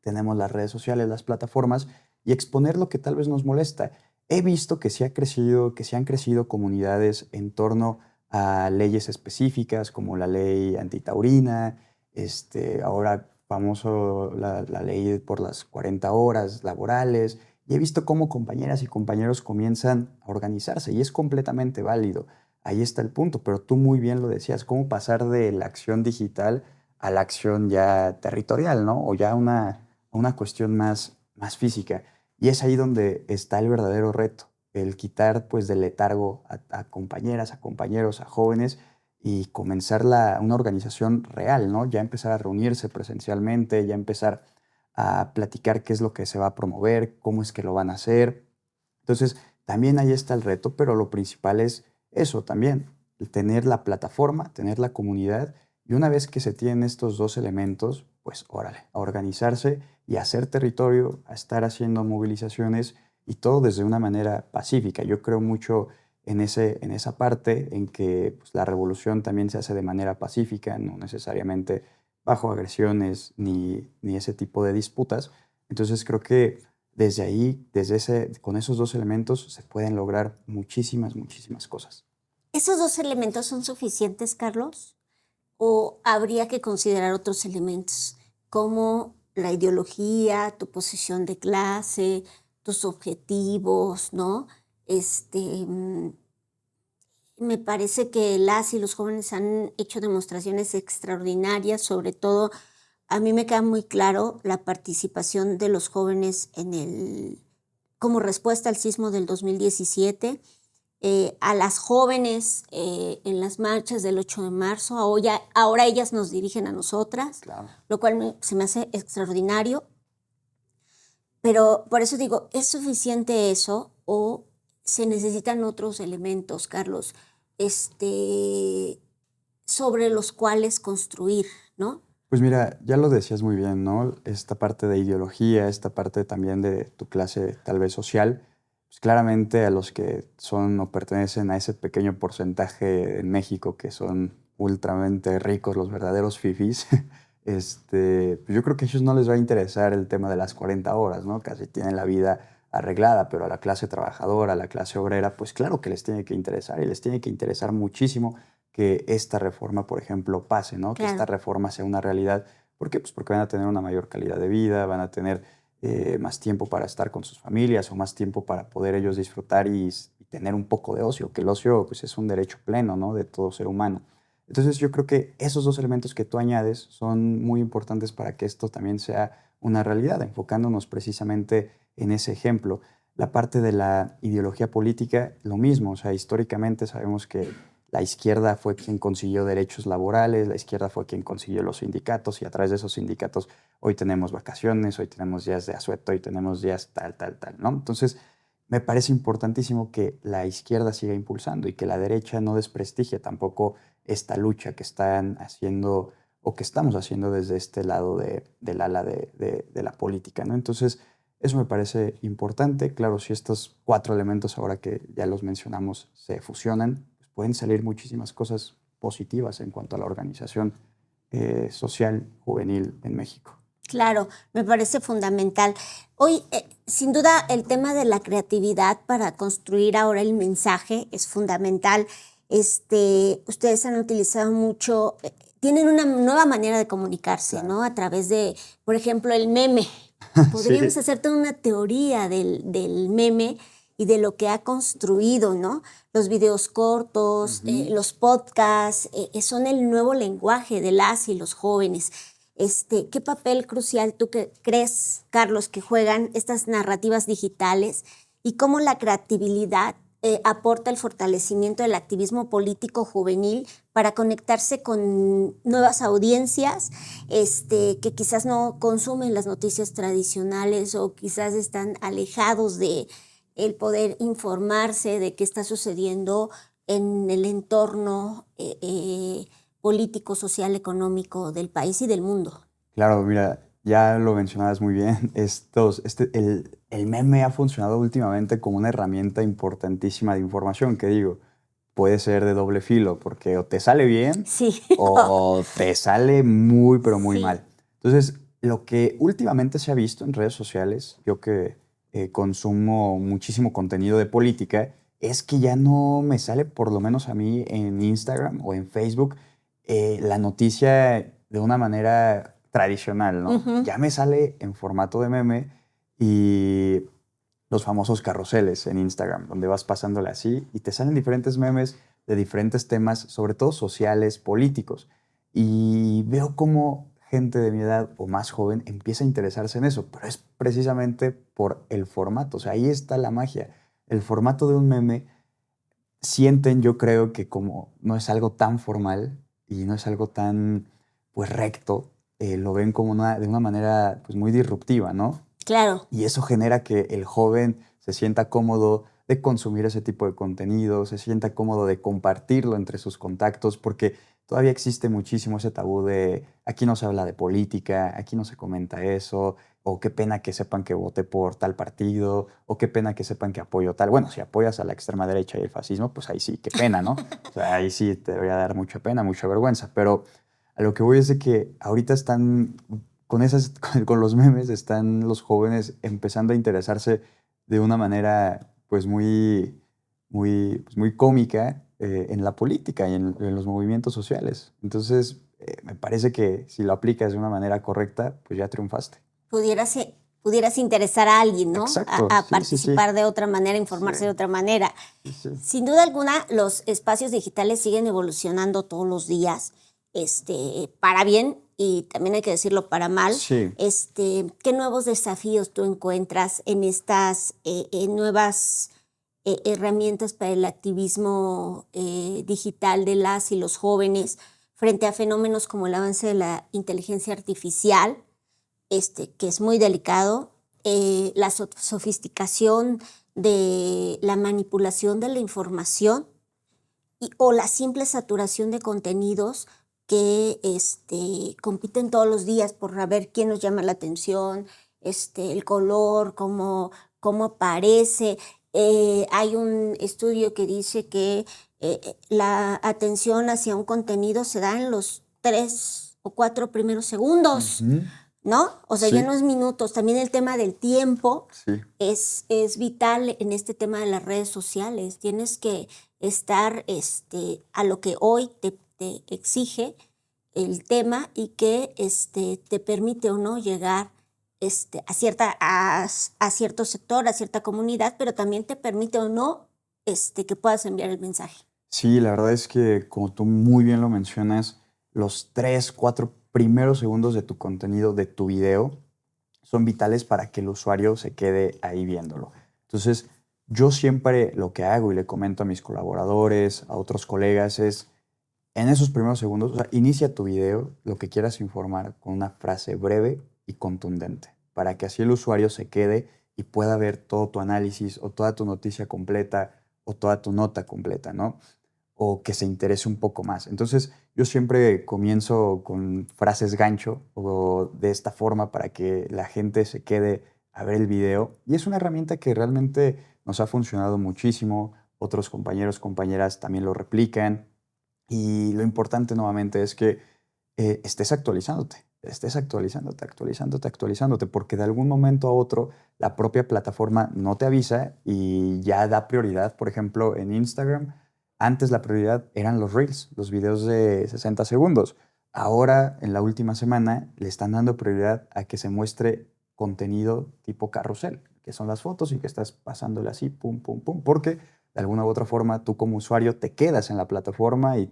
tenemos las redes sociales, las plataformas y exponer lo que tal vez nos molesta. He visto que que sí han crecido comunidades en torno a leyes específicas como la ley antitaurina, ahora famoso la ley por las 40 horas laborales, y he visto cómo compañeras y compañeros comienzan a organizarse y es completamente válido. Ahí está el punto, pero tú muy bien lo decías, cómo pasar de la acción digital a la acción ya territorial, ¿no? O ya una cuestión más física. Y es ahí donde está el verdadero reto, el quitar pues del letargo a compañeras, a compañeros, a jóvenes y comenzar una organización real, ¿no? Ya empezar a reunirse presencialmente, ya empezar a platicar qué es lo que se va a promover, cómo es que lo van a hacer. Entonces, también ahí está el reto, pero lo principal es eso también, el tener la plataforma, tener la comunidad, y una vez que se tienen estos dos elementos, pues órale, a organizarse y a hacer territorio, a estar haciendo movilizaciones y todo desde una manera pacífica. Yo creo mucho en esa parte en que pues, la revolución también se hace de manera pacífica, no necesariamente bajo agresiones ni ese tipo de disputas. Entonces creo que desde ahí, con esos dos elementos se pueden lograr muchísimas, muchísimas cosas. ¿Esos dos elementos son suficientes, Carlos? ¿O habría que considerar otros elementos como la ideología, tu posición de clase, tus objetivos, ¿no? Me parece que las y los jóvenes han hecho demostraciones extraordinarias, sobre todo a mí me queda muy claro la participación de los jóvenes como respuesta al sismo del 2017, a las jóvenes en las marchas del 8 de marzo, ahora ellas nos dirigen a nosotras, Claro. lo cual se me hace extraordinario. Pero por eso digo, ¿es suficiente eso o se necesitan otros elementos, Carlos, sobre los cuales construir, ¿no? Pues mira, ya lo decías muy bien, ¿no? Esta parte de ideología, esta parte también de tu clase tal vez social, pues claramente a los que son o pertenecen a ese pequeño porcentaje en México que son ultramente ricos, los verdaderos fifís, pues yo creo que a ellos no les va a interesar el tema de las 40 horas, ¿no? Casi tienen la vida arreglada, pero a la clase trabajadora, a la clase obrera, pues claro que les tiene que interesar y les tiene que interesar muchísimo que esta reforma, por ejemplo, pase, ¿no? Claro. Que esta reforma sea una realidad. ¿Por qué? Pues porque van a tener una mayor calidad de vida, van a tener más tiempo para estar con sus familias o más tiempo para poder ellos disfrutar y tener un poco de ocio, que el ocio pues, es un derecho pleno, ¿no? De todo ser humano. Entonces yo creo que esos dos elementos que tú añades son muy importantes para que esto también sea una realidad, enfocándonos precisamente en ese ejemplo. La parte de la ideología política, lo mismo, o sea, históricamente sabemos que la izquierda fue quien consiguió derechos laborales, la izquierda fue quien consiguió los sindicatos y a través de esos sindicatos hoy tenemos vacaciones, hoy tenemos días de asueto, hoy tenemos días tal, ¿no? Entonces, me parece importantísimo que la izquierda siga impulsando y que la derecha no desprestigie tampoco esta lucha que están haciendo o que estamos haciendo desde este lado del ala de la política, ¿no? Entonces, eso me parece importante. Claro, si estos 4 elementos, ahora que ya los mencionamos, se fusionan, pues pueden salir muchísimas cosas positivas en cuanto a la organización social juvenil en México. Claro, me parece fundamental. Hoy, sin duda, el tema de la creatividad para construir ahora el mensaje es fundamental. Ustedes han utilizado mucho tienen una nueva manera de comunicarse, Claro. ¿no? A través de, por ejemplo, el meme. Podríamos Sí. hacer toda una teoría del meme y de lo que ha construido, ¿no? Los videos cortos, Ujú. los podcasts, son el nuevo lenguaje de las y los jóvenes. ¿Qué papel crucial tú crees, Carlos, que juegan estas narrativas digitales y cómo la creatividad aporta el fortalecimiento del activismo político juvenil para conectarse con nuevas audiencias que quizás no consumen las noticias tradicionales o quizás están alejados de el poder informarse de qué está sucediendo en el entorno político, social, económico del país y del mundo? Claro, mira, ya lo mencionabas muy bien. El meme ha funcionado últimamente como una herramienta importantísima de información, que digo, puede ser de doble filo, porque o te sale bien Sí, o te sale muy, pero muy sí. mal. Entonces, lo que últimamente se ha visto en redes sociales, yo que consumo muchísimo contenido de política, es que ya no me sale, por lo menos a mí, en Instagram o en Facebook, la noticia de una manera tradicional, ¿no? Ujú. Ya me sale en formato de meme y los famosos carruseles en Instagram, donde vas pasándole así y te salen diferentes memes de diferentes temas, sobre todo sociales, políticos. Y veo cómo gente de mi edad o más joven empieza a interesarse en eso, pero es precisamente por el formato. O sea, ahí está la magia. El formato de un meme sienten, yo creo, que como no es algo tan formal y no es algo tan, pues, recto, lo ven como de una manera, pues, muy disruptiva, ¿no? Claro. Y eso genera que el joven se sienta cómodo de consumir ese tipo de contenido, se sienta cómodo de compartirlo entre sus contactos, porque todavía existe muchísimo ese tabú de aquí no se habla de política, aquí no se comenta eso, o qué pena que sepan que voté por tal partido, o qué pena que sepan que apoyo tal. Bueno, si apoyas a la extrema derecha y el fascismo, pues ahí sí, qué pena, ¿no? O sea, ahí sí te debería dar mucha pena, mucha vergüenza, pero a lo que voy es de que ahorita están con esas, con los memes, están los jóvenes empezando a interesarse de una manera, pues muy cómica en la política y en los movimientos sociales. Entonces, me parece que si lo aplicas de una manera correcta, pues ya triunfaste. Pudieras interesar a alguien, ¿no? Exacto, A sí, sí, sí. participar de otra manera, Sí, informarse de otra manera. sí, sí. Sin duda alguna, los espacios digitales siguen evolucionando todos los días, para bien y también hay que decirlo para mal. Sí. ¿Qué nuevos desafíos tú encuentras en estas nuevas herramientas para el activismo digital de las y los jóvenes frente a fenómenos como el avance de la inteligencia artificial? Que es muy delicado, la sofisticación de la manipulación de la información o la simple saturación de contenidos que compiten todos los días por a ver quién nos llama la atención, el color, cómo aparece. Hay un estudio que dice que la atención hacia un contenido se da en los 3 o 4 primeros segundos. Ujú. ¿No? O sea, ya Sí, no es minutos, también el tema del tiempo sí. es vital en este tema de las redes sociales. Tienes que estar a lo que hoy te exige el tema y que te permite o no llegar a cierto sector, a cierta comunidad, pero también te permite o no que puedas enviar el mensaje. Sí, la verdad es que, como tú muy bien lo mencionas, los 3, 4 primeros segundos de tu contenido, de tu video, son vitales para que el usuario se quede ahí viéndolo. Entonces, yo siempre lo que hago y le comento a mis colaboradores, a otros colegas, es en esos primeros segundos, o sea, inicia tu video, lo que quieras informar, con una frase breve y contundente, para que así el usuario se quede y pueda ver todo tu análisis o toda tu noticia completa o toda tu nota completa, ¿no? O que se interese un poco más. Entonces, yo siempre comienzo con frases gancho o de esta forma para que la gente se quede a ver el video. Y es una herramienta que realmente nos ha funcionado muchísimo. Otros compañeros, compañeras también lo replican. Y lo importante nuevamente es que estés actualizándote, porque de algún momento a otro la propia plataforma no te avisa y ya da prioridad. Por ejemplo, en Instagram, antes la prioridad eran los Reels, los videos de 60 segundos. ahora, en la última semana, le están dando prioridad a que se muestre contenido tipo carrusel, que son las fotos y que estás pasándole así, pum, pum, pum, porque de alguna u otra forma tú como usuario te quedas en la plataforma y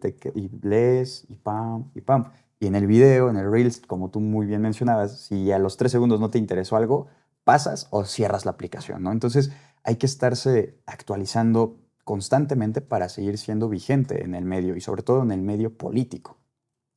lees y pam, y pam. Y en el video, en el Reels, como tú muy bien mencionabas, si a los 3 segundos no te interesó algo, pasas o cierras la aplicación, ¿no? Entonces hay que estarse actualizando constantemente para seguir siendo vigente en el medio y sobre todo en el medio político.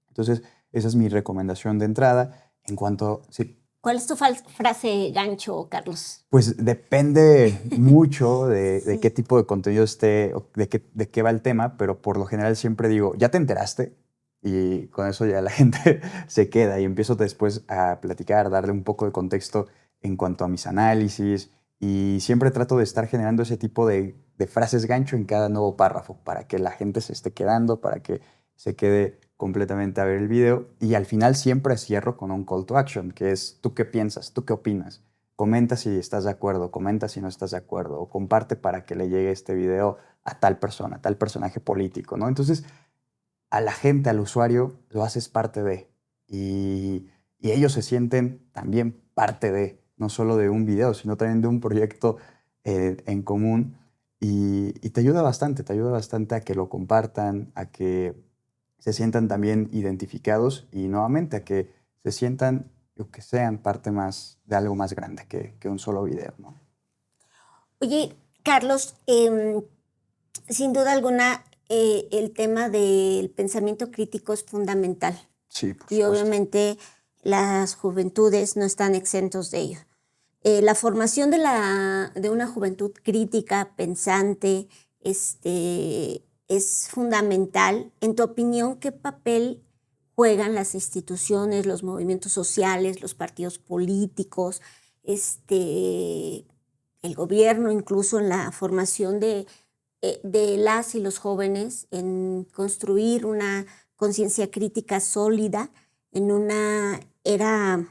Entonces, esa es mi recomendación de entrada. En cuanto, sí, ¿Cuál es tu frase gancho, Carlos? pues depende mucho de qué Sí. tipo de contenido esté, o de qué va el tema, pero por lo general siempre digo, ¿ya te enteraste? Y con eso ya la gente se queda y empiezo después a platicar, darle un poco de contexto en cuanto a mis análisis y siempre trato de estar generando ese tipo de frases gancho en cada nuevo párrafo para que la gente se esté quedando, para que se quede completamente a ver el video y al final siempre cierro con un call to action, que es ¿tú qué piensas? ¿Tú qué opinas? Comenta si estás de acuerdo, comenta si no estás de acuerdo, o comparte para que le llegue este video a tal persona, a tal personaje político, ¿no? Entonces, a la gente, al usuario, lo haces parte de. Y ellos se sienten también parte de, no solo de un video, sino también de un proyecto en común. Y te ayuda bastante a que lo compartan, a que se sientan también identificados y nuevamente a que se sientan o que sean parte más de algo más grande que un solo video, ¿no? Oye, Carlos, sin duda alguna, el tema del pensamiento crítico es fundamental Sí, por y supuesto. obviamente las juventudes no están exentos de ello. La formación de una juventud crítica, pensante, es fundamental. En tu opinión, ¿qué papel juegan las instituciones, los movimientos sociales, los partidos políticos, el gobierno, incluso en la formación de las y los jóvenes en construir una conciencia crítica sólida en una era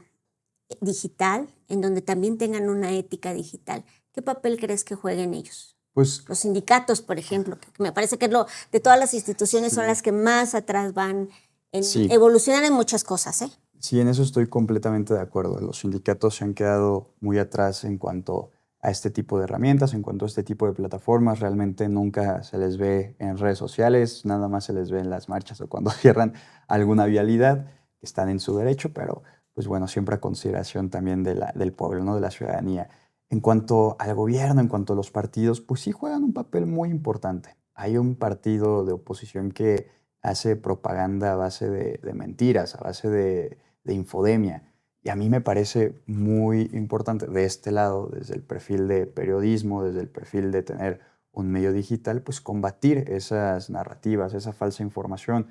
digital, en donde también tengan una ética digital? ¿Qué papel crees que jueguen ellos? Pues Los sindicatos, por ejemplo, que me parece que es de todas las instituciones son sí, las que más atrás van en sí, evolucionar en muchas cosas, ¿eh? sí, en eso estoy completamente de acuerdo. Los sindicatos se han quedado muy atrás en cuanto a este tipo de herramientas, en cuanto a este tipo de plataformas. Realmente nunca se les ve en redes sociales, nada más se les ve en las marchas o cuando cierran alguna vialidad. Están en su derecho, pero pues bueno, siempre a consideración también del pueblo, ¿no? De la ciudadanía. En cuanto al gobierno, en cuanto a los partidos, pues sí juegan un papel muy importante. Hay un partido de oposición que hace propaganda a base de mentiras, a base de infodemia. Y a mí me parece muy importante de este lado, desde el perfil de periodismo, desde el perfil de tener un medio digital, pues combatir esas narrativas, esa falsa información.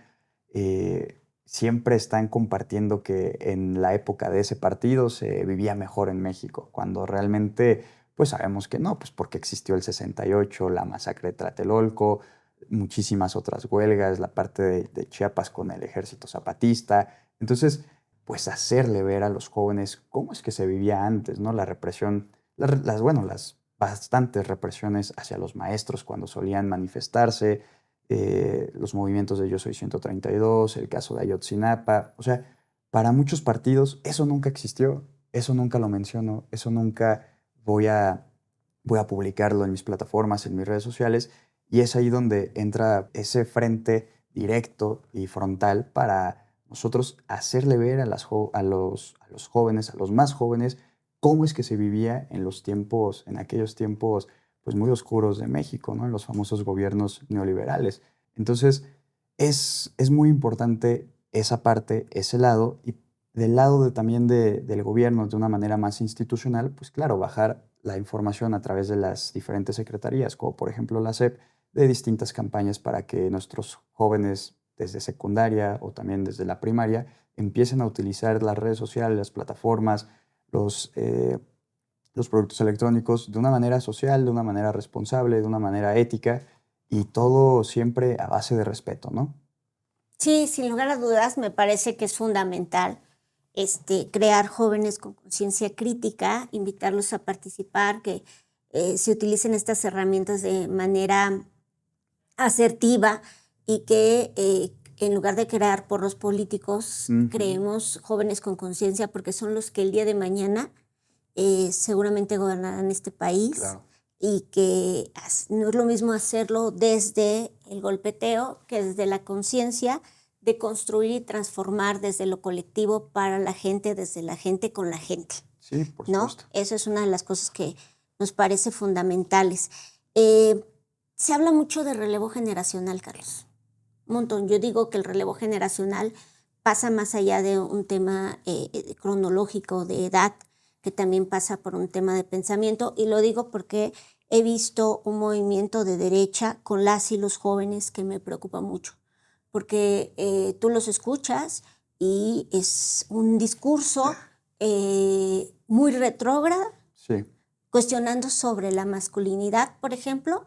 Siempre están compartiendo que en la época de ese partido se vivía mejor en México, cuando realmente pues sabemos que no, pues porque existió el 68, la masacre de Tlatelolco, muchísimas otras huelgas, la parte de Chiapas con el ejército zapatista. Entonces, pues hacerle ver a los jóvenes cómo es que se vivía antes, ¿no? La represión, bueno, las bastantes represiones hacia los maestros cuando solían manifestarse, los movimientos de Yo Soy 132, el caso de Ayotzinapa. O sea, para muchos partidos eso nunca existió, eso nunca lo menciono, eso nunca voy a, voy a publicarlo en mis plataformas, en mis redes sociales, y es ahí donde entra ese frente directo y frontal para nosotros hacerle ver a los jóvenes, a los más jóvenes, cómo es que se vivía en los tiempos, en aquellos tiempos pues muy oscuros de México, ¿no? En los famosos gobiernos neoliberales. Entonces, es muy importante esa parte, ese lado, y del lado también del gobierno, de una manera más institucional, pues claro, bajar la información a través de las diferentes secretarías, como por ejemplo la SEP, de distintas campañas para que nuestros jóvenes desde secundaria o también desde la primaria empiecen a utilizar las redes sociales, las plataformas, los, eh, los productos electrónicos de una manera social, de una manera responsable, de una manera ética y todo siempre a base de respeto, ¿no? Sí, sin lugar a dudas, me parece que es fundamental crear jóvenes con conciencia crítica, invitarlos a participar, que se utilicen estas herramientas de manera asertiva y que en lugar de crear porros políticos, creemos jóvenes con conciencia, porque son los que el día de mañana seguramente gobernarán este país. Claro. Y que no es lo mismo hacerlo desde el golpeteo que desde la conciencia de construir y transformar desde lo colectivo para la gente, desde la gente con la gente. Sí, por ¿no? supuesto. Eso es una de las cosas que nos parece fundamentales. Se habla mucho de relevo generacional, Carlos. Un montón. Yo digo que el relevo generacional pasa más allá de un tema cronológico de edad, que también pasa por un tema de pensamiento, y lo digo porque he visto un movimiento de derecha con las y los jóvenes que me preocupa mucho, porque tú los escuchas y es un discurso muy retrógrado, Sí. cuestionando sobre la masculinidad, por ejemplo,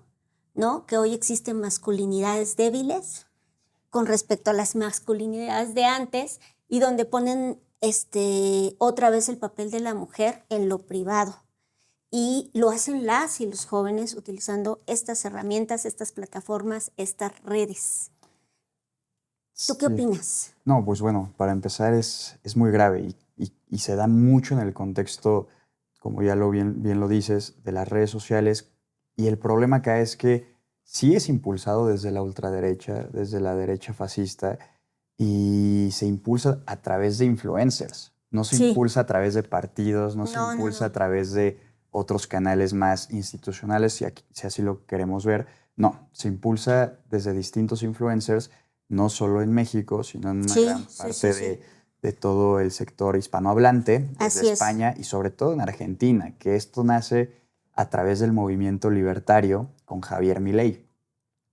¿no? Que hoy existen masculinidades débiles con respecto a las masculinidades de antes, y donde ponen otra vez el papel de la mujer en lo privado. Y lo hacen las y los jóvenes utilizando estas herramientas, estas plataformas, estas redes. ¿Tú qué opinas? No, pues bueno, para empezar es muy grave y se da mucho en el contexto, como ya bien lo dices, de las redes sociales. Y el problema acá es que sí es impulsado desde la ultraderecha, desde la derecha fascista, y se impulsa a través de influencers. No se impulsa a través de partidos, no se impulsa a través de otros canales más institucionales, si así lo queremos ver. No, se impulsa desde distintos influencers, no solo en México, sino en una gran parte de todo el sector hispanohablante, desde España y sobre todo en Argentina, que esto nace a través del movimiento libertario con Javier Milei.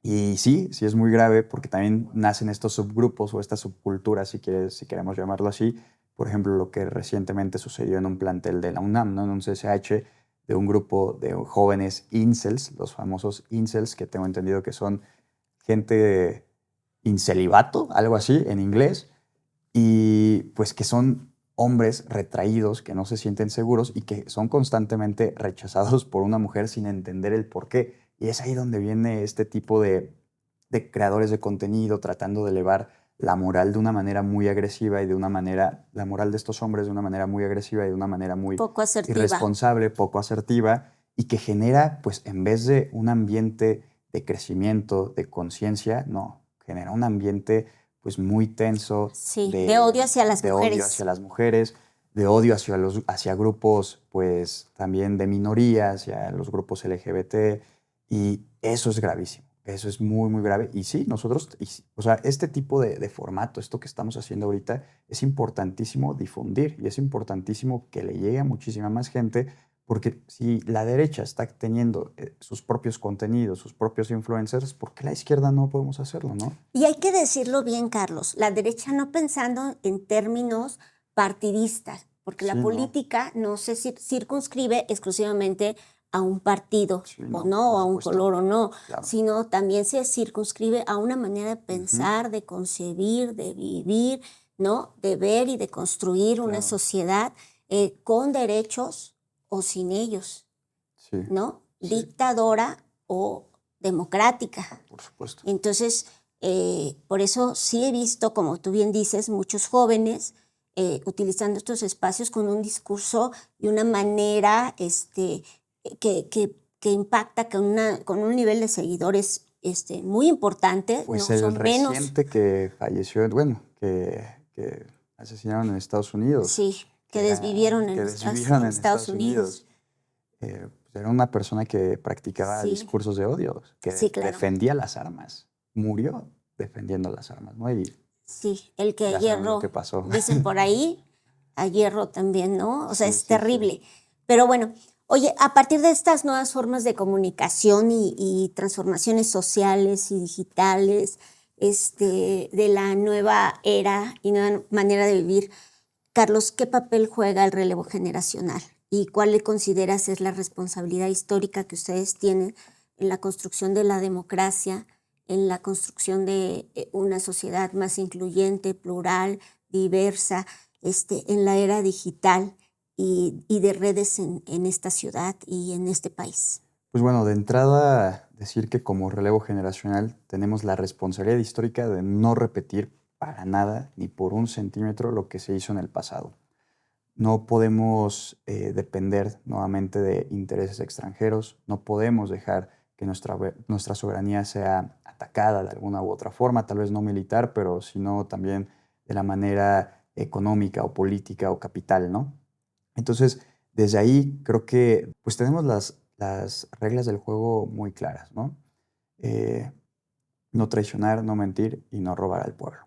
Y sí es muy grave porque también nacen estos subgrupos o estas subculturas, si queremos llamarlo así. Por ejemplo, lo que recientemente sucedió en un plantel de la UNAM, ¿no? En un CCH, de un grupo de jóvenes incels, los famosos incels, que tengo entendido que son gente incelibato, algo así en inglés, y pues que son hombres retraídos, que no se sienten seguros y que son constantemente rechazados por una mujer sin entender el por qué. Y es ahí donde viene este tipo de creadores de contenido tratando de elevar la moral de una manera muy agresiva y la moral de estos hombres de una manera muy agresiva y de una manera muy poco asertiva, irresponsable, poco asertiva, y que genera, pues en vez de un ambiente de crecimiento, de conciencia, no, genera un ambiente pues muy tenso. Sí, de odio hacia las mujeres. De odio hacia las mujeres, de odio hacia grupos pues también de minoría, hacia los grupos LGBT, y eso es gravísimo. Eso es muy, muy grave. Y sí, o sea, este tipo de formato, esto que estamos haciendo ahorita, es importantísimo difundir y es importantísimo que le llegue a muchísima más gente, porque si la derecha está teniendo sus propios contenidos, sus propios influencers, ¿por qué la izquierda no podemos hacerlo, no? Y hay que decirlo bien, Carlos, la derecha no pensando en términos partidistas, porque la política no se circunscribe exclusivamente a un partido o a un color o no, sino también se circunscribe a una manera de pensar, de concebir, de vivir, ¿no? De ver y de construir una sociedad con derechos o sin ellos, ¿no? Dictadora o democrática. Por supuesto. Entonces, por eso sí he visto, como tú bien dices, muchos jóvenes utilizando estos espacios con un discurso y una manera que impacta con un nivel de seguidores muy importante. Pues no el son reciente menos. que falleció, bueno, que asesinaron en Estados Unidos. Sí, que desvivieron en Estados Unidos. Era una persona que practicaba discursos de odio, que defendía las armas. Murió defendiendo las armas, ¿no? Y sí, el que a hierro, que pasó. Dicen por ahí, a hierro también, ¿no? O sea, es terrible. Pero bueno, oye, a partir de estas nuevas formas de comunicación y transformaciones sociales y digitales, de la nueva era y nueva manera de vivir, Carlos, ¿qué papel juega el relevo generacional? ¿Y cuál le consideras es la responsabilidad histórica que ustedes tienen en la construcción de la democracia, en la construcción de una sociedad más incluyente, plural, diversa, en la era digital y de redes en esta ciudad y en este país? Pues bueno, de entrada decir que como relevo generacional tenemos la responsabilidad histórica de no repetir para nada, ni por un centímetro, lo que se hizo en el pasado. No podemos depender nuevamente de intereses extranjeros, no podemos dejar que nuestra soberanía sea atacada de alguna u otra forma, tal vez no militar, pero sino también de la manera económica o política o capital, ¿no? Entonces, desde ahí creo que pues tenemos las reglas del juego muy claras, ¿no? Eh, no traicionar, no mentir y no robar al pueblo.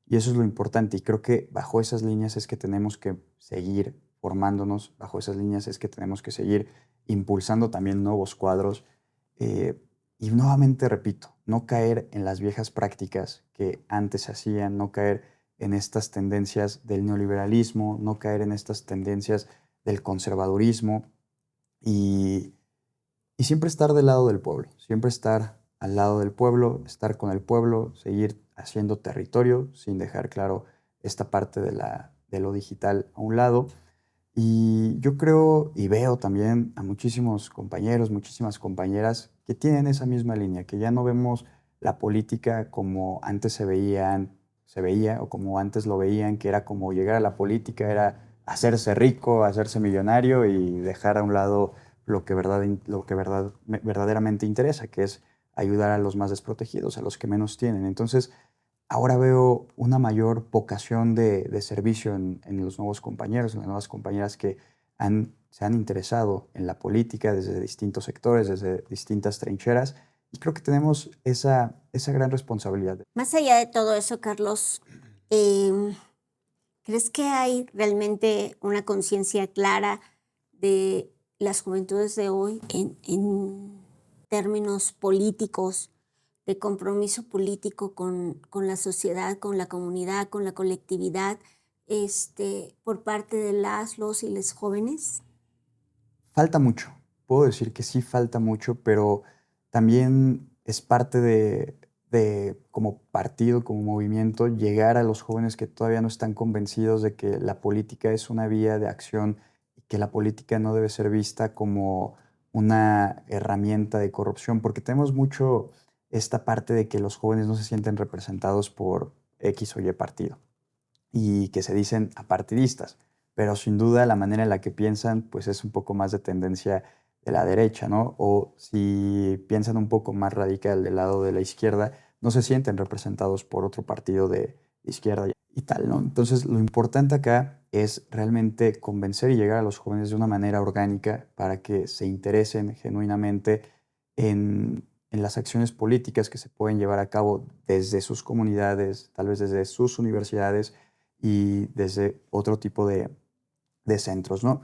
Y eso es lo importante. Y creo que bajo esas líneas es que tenemos que seguir formándonos, bajo esas líneas es que tenemos que seguir impulsando también nuevos cuadros. Y nuevamente repito, no caer en las viejas prácticas que antes se hacían, no caer en estas tendencias del neoliberalismo, no caer en estas tendencias del conservadurismo y, y siempre estar del lado del pueblo, siempre estar al lado del pueblo, estar con el pueblo, seguir haciendo territorio sin dejar claro esta parte de lo digital a un lado. Y yo creo y veo también a muchísimos compañeros, muchísimas compañeras que tienen esa misma línea, que ya no vemos la política como antes se veía o como antes lo veían, que era como llegar a la política, era hacerse rico, hacerse millonario y dejar a un lado verdaderamente interesa, que es ayudar a los más desprotegidos, a los que menos tienen. Entonces, ahora veo una mayor vocación de servicio en los nuevos compañeros, en las nuevas compañeras que se han interesado en la política desde distintos sectores, desde distintas trincheras, y creo que tenemos esa gran responsabilidad. Más allá de todo eso, Carlos, em, ¿crees que hay realmente una conciencia clara de las juventudes de hoy en términos políticos, de compromiso político con la sociedad, con la comunidad, con la colectividad, por parte de los y les jóvenes? Falta mucho, puedo decir que sí falta mucho, pero también es parte de como partido, como movimiento, llegar a los jóvenes que todavía no están convencidos de que la política es una vía de acción y que la política no debe ser vista como una herramienta de corrupción, porque tenemos mucho esta parte de que los jóvenes no se sienten representados por X o Y partido y que se dicen apartidistas, pero sin duda la manera en la que piensan pues es un poco más de tendencia de la derecha, ¿no? O si piensan un poco más radical del lado de la izquierda, no se sienten representados por otro partido de izquierda y tal, ¿no? Entonces lo importante acá es realmente convencer y llegar a los jóvenes de una manera orgánica para que se interesen genuinamente en las acciones políticas que se pueden llevar a cabo desde sus comunidades, tal vez desde sus universidades, y desde otro tipo de centros, ¿no?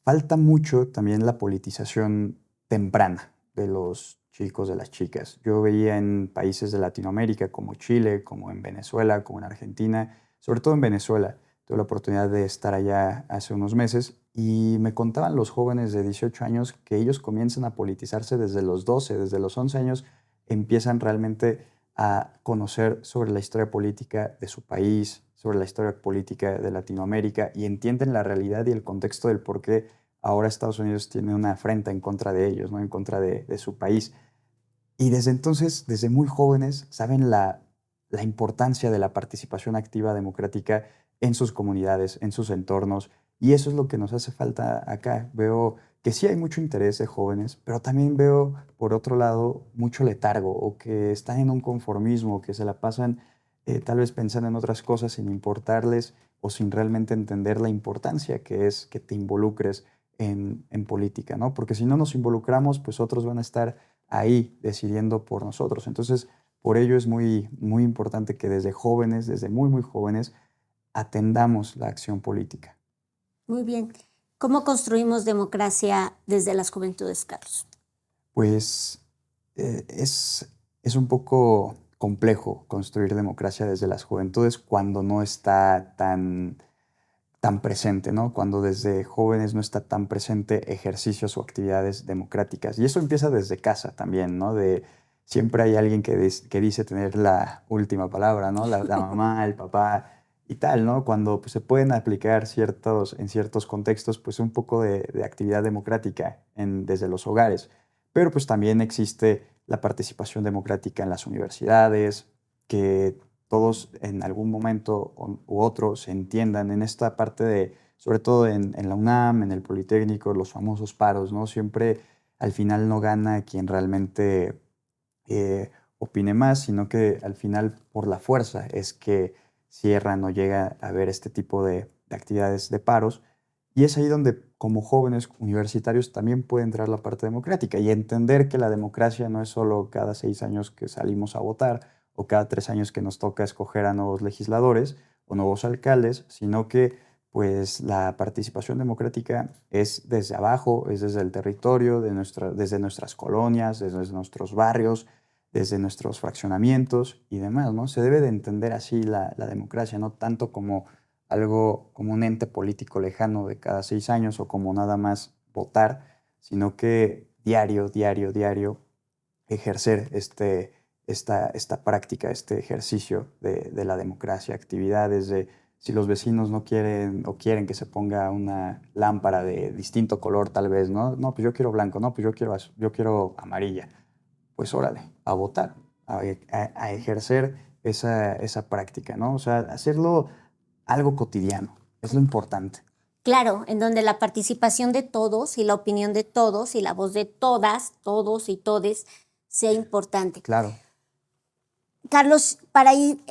Falta mucho también la politización temprana de los chicos, de las chicas. Yo veía en países de Latinoamérica como Chile, como en Venezuela, como en Argentina, sobre todo en Venezuela. Tuve la oportunidad de estar allá hace unos meses y me contaban los jóvenes de 18 años que ellos comienzan a politizarse desde los 12, desde los 11 años, empiezan realmente a conocer sobre la historia política de su país, sobre la historia política de Latinoamérica y entienden la realidad y el contexto del por qué ahora Estados Unidos tiene una afrenta en contra de ellos, ¿no? En contra de su país. Y desde entonces, desde muy jóvenes, saben la importancia de la participación activa democrática en sus comunidades, en sus entornos. Y eso es lo que nos hace falta acá. Veo que sí hay mucho interés de jóvenes, pero también veo, por otro lado, mucho letargo o que están en un conformismo, que se la pasan tal vez pensando en otras cosas sin importarles o sin realmente entender la importancia que es que te involucres en política, ¿no? Porque si no nos involucramos, pues otros van a estar ahí decidiendo por nosotros. Entonces, por ello es muy, muy importante que desde jóvenes, desde muy, muy jóvenes, atendamos la acción política. Muy bien. ¿Cómo construimos democracia desde las juventudes, Carlos? Pues es un poco complejo construir democracia desde las juventudes cuando no está tan presente, ¿no? Cuando desde jóvenes no está tan presente ejercicios o actividades democráticas. Y eso empieza desde casa también, ¿no? Siempre hay alguien que dice tener la última palabra, ¿no? La mamá, el papá y tal, ¿no? Cuando pues, se pueden aplicar en ciertos contextos, pues un poco de actividad democrática desde los hogares. pero pues también existe la participación democrática en las universidades, que todos en algún momento u otro se entiendan en esta parte de, sobre todo en la UNAM, en el Politécnico, los famosos paros, ¿no? Siempre al final no gana quien realmente opine más, sino que al final por la fuerza es que cierran o llega a haber este tipo de actividades de paros. Y es ahí donde como jóvenes universitarios también puede entrar la parte democrática y entender que la democracia no es solo cada 6 años que salimos a votar o cada 3 años que nos toca escoger a nuevos legisladores o nuevos alcaldes, sino que pues la participación democrática es desde abajo, es desde el territorio, desde nuestras colonias, desde nuestros barrios, desde nuestros fraccionamientos y demás, ¿no? Se debe de entender así la democracia, no tanto como algo, como un ente político lejano de cada 6 años o como nada más votar, sino que diario, diario, diario ejercer esta práctica, este ejercicio de la democracia, actividades de si los vecinos no quieren o quieren que se ponga una lámpara de distinto color tal vez, ¿no? No, pues yo quiero blanco, no, pues yo quiero amarilla. Pues órale, a votar, a ejercer esa práctica, ¿no? O sea, hacerlo algo cotidiano, es lo importante. Claro, en donde la participación de todos y la opinión de todos y la voz de todas, todos y todes sea importante. Claro. Carlos, para ir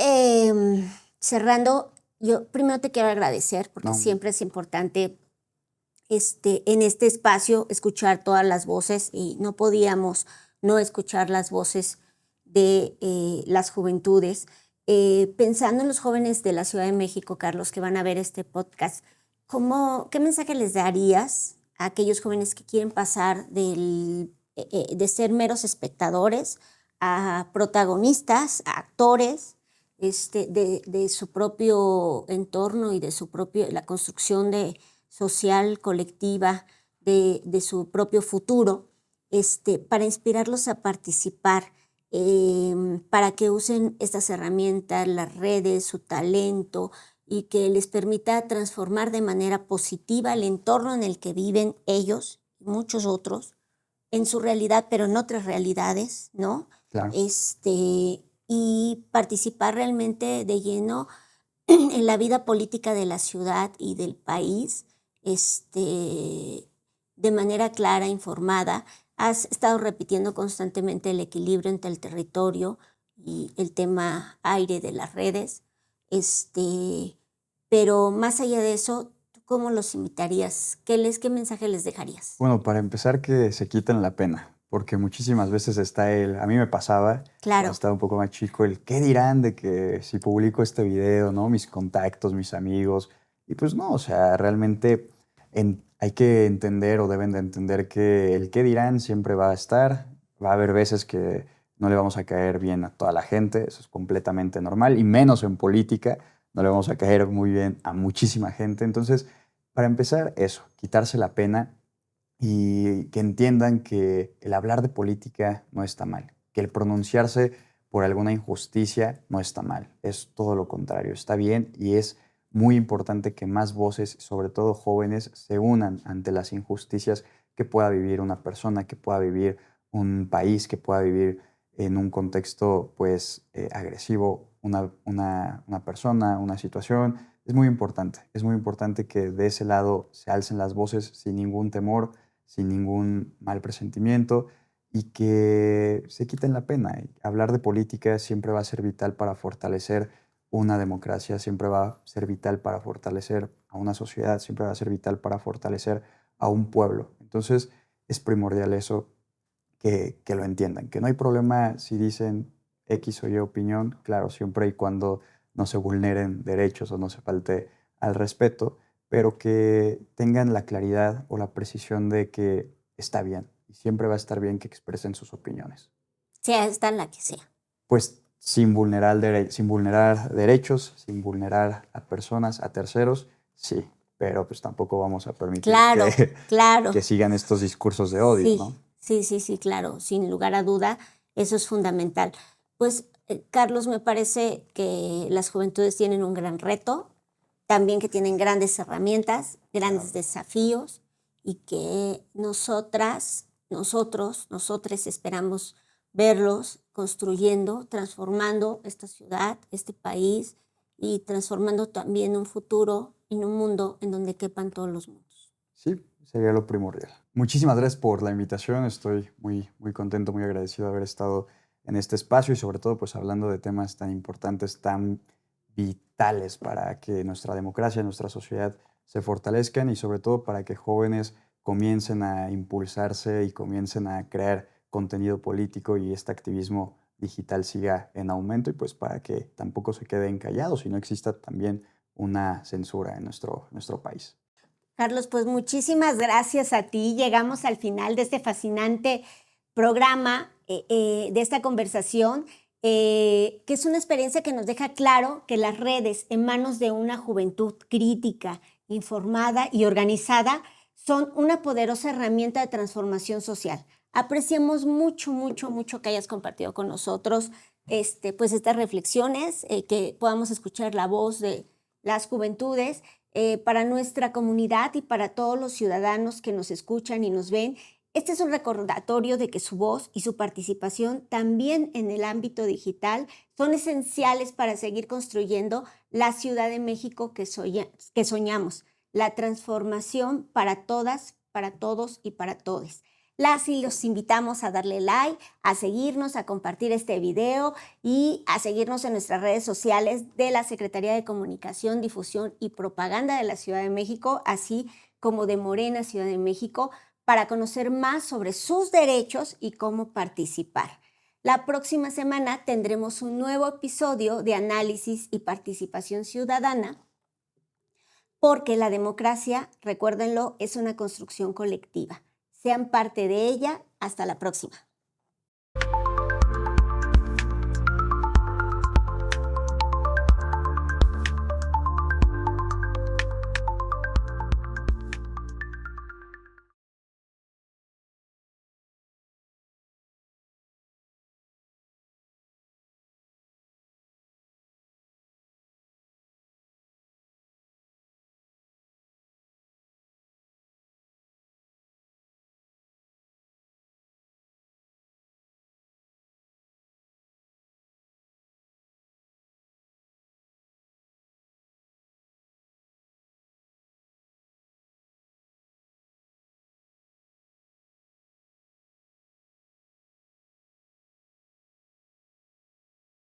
cerrando, yo primero te quiero agradecer porque No. siempre es importante en este espacio escuchar todas las voces y no podíamos no escuchar las voces de las juventudes. Pensando en los jóvenes de la Ciudad de México, Carlos, que van a ver este podcast, ¿qué mensaje les darías a aquellos jóvenes que quieren pasar de ser meros espectadores a protagonistas, a actores de su propio entorno y de la construcción social, colectiva, de su propio futuro, para inspirarlos a participar, para que usen estas herramientas, las redes, su talento, y que les permita transformar de manera positiva el entorno en el que viven ellos y muchos otros, en su realidad, pero en otras realidades, ¿no? Claro. Y participar realmente de lleno en la vida política de la ciudad y del país, de manera clara, informada. Has estado repitiendo constantemente el equilibrio entre el territorio y el tema aire de las redes, pero más allá de eso, ¿cómo los invitarías? ¿Qué mensaje les dejarías? Bueno, para empezar, que se quiten la pena, porque muchísimas veces está a mí me pasaba, Claro. cuando estaba un poco más chico, ¿qué dirán de que si publico este video, ¿no? Mis contactos, mis amigos, y pues no, o sea, realmente hay que entender o deben de entender que el qué dirán siempre va a estar, va a haber veces que no le vamos a caer bien a toda la gente, eso es completamente normal, y menos en política, no le vamos a caer muy bien a muchísima gente, entonces, para empezar, eso, quitarse la pena y que entiendan que el hablar de política no está mal, que el pronunciarse por alguna injusticia no está mal, es todo lo contrario, está bien y es muy importante que más voces, sobre todo jóvenes, se unan ante las injusticias que pueda vivir una persona, que pueda vivir un país, que pueda vivir en un contexto pues agresivo una persona, una situación. Es muy importante que de ese lado se alcen las voces sin ningún temor, sin ningún mal presentimiento y que se quiten la pena. Hablar de política siempre va a ser vital para fortalecer una democracia, siempre va a ser vital para fortalecer a una sociedad, siempre va a ser vital para fortalecer a un pueblo. Entonces es primordial eso, que lo entiendan, que no hay problema si dicen X o Y opinión, claro, siempre y cuando no se vulneren derechos o no se falte al respeto, pero que tengan la claridad o la precisión de que está bien y siempre va a estar bien que expresen sus opiniones. Sea esta la que sea. Pues sin vulnerar derechos, sin vulnerar a personas, a terceros, sí, pero pues tampoco vamos a permitir que sigan estos discursos de odio, sí, ¿no? Sí, claro, sin lugar a duda, eso es fundamental. Pues, Carlos, me parece que las juventudes tienen un gran reto, también que tienen grandes herramientas, grandes desafíos, y que nosotras nosotros esperamos verlos construyendo, transformando esta ciudad, este país y transformando también un futuro en un mundo en donde quepan todos los mundos. Sí, sería lo primordial. Muchísimas gracias por la invitación. Estoy muy, muy contento, muy agradecido de haber estado en este espacio y sobre todo pues hablando de temas tan importantes, tan vitales para que nuestra democracia, nuestra sociedad se fortalezcan y sobre todo para que jóvenes comiencen a impulsarse y comiencen a crear contenido político y este activismo digital siga en aumento y pues para que tampoco se queden callados y no exista también una censura en nuestro país. Carlos, pues muchísimas gracias a ti. Llegamos al final de este fascinante programa, de esta conversación, que es una experiencia que nos deja claro que las redes en manos de una juventud crítica, informada y organizada son una poderosa herramienta de transformación social. Apreciamos mucho, mucho, mucho que hayas compartido con nosotros pues estas reflexiones, que podamos escuchar la voz de las juventudes para nuestra comunidad y para todos los ciudadanos que nos escuchan y nos ven. Este es un recordatorio de que su voz y su participación también en el ámbito digital son esenciales para seguir construyendo la Ciudad de México que soñamos, la transformación para todas, para todos y para todes. Las y los invitamos a darle like, a seguirnos, a compartir este video y a seguirnos en nuestras redes sociales de la Secretaría de Comunicación, Difusión y Propaganda de la Ciudad de México, así como de Morena Ciudad de México, para conocer más sobre sus derechos y cómo participar. La próxima semana tendremos un nuevo episodio de análisis y participación ciudadana, porque la democracia, recuérdenlo, es una construcción colectiva. Sean parte de ella. Hasta la próxima.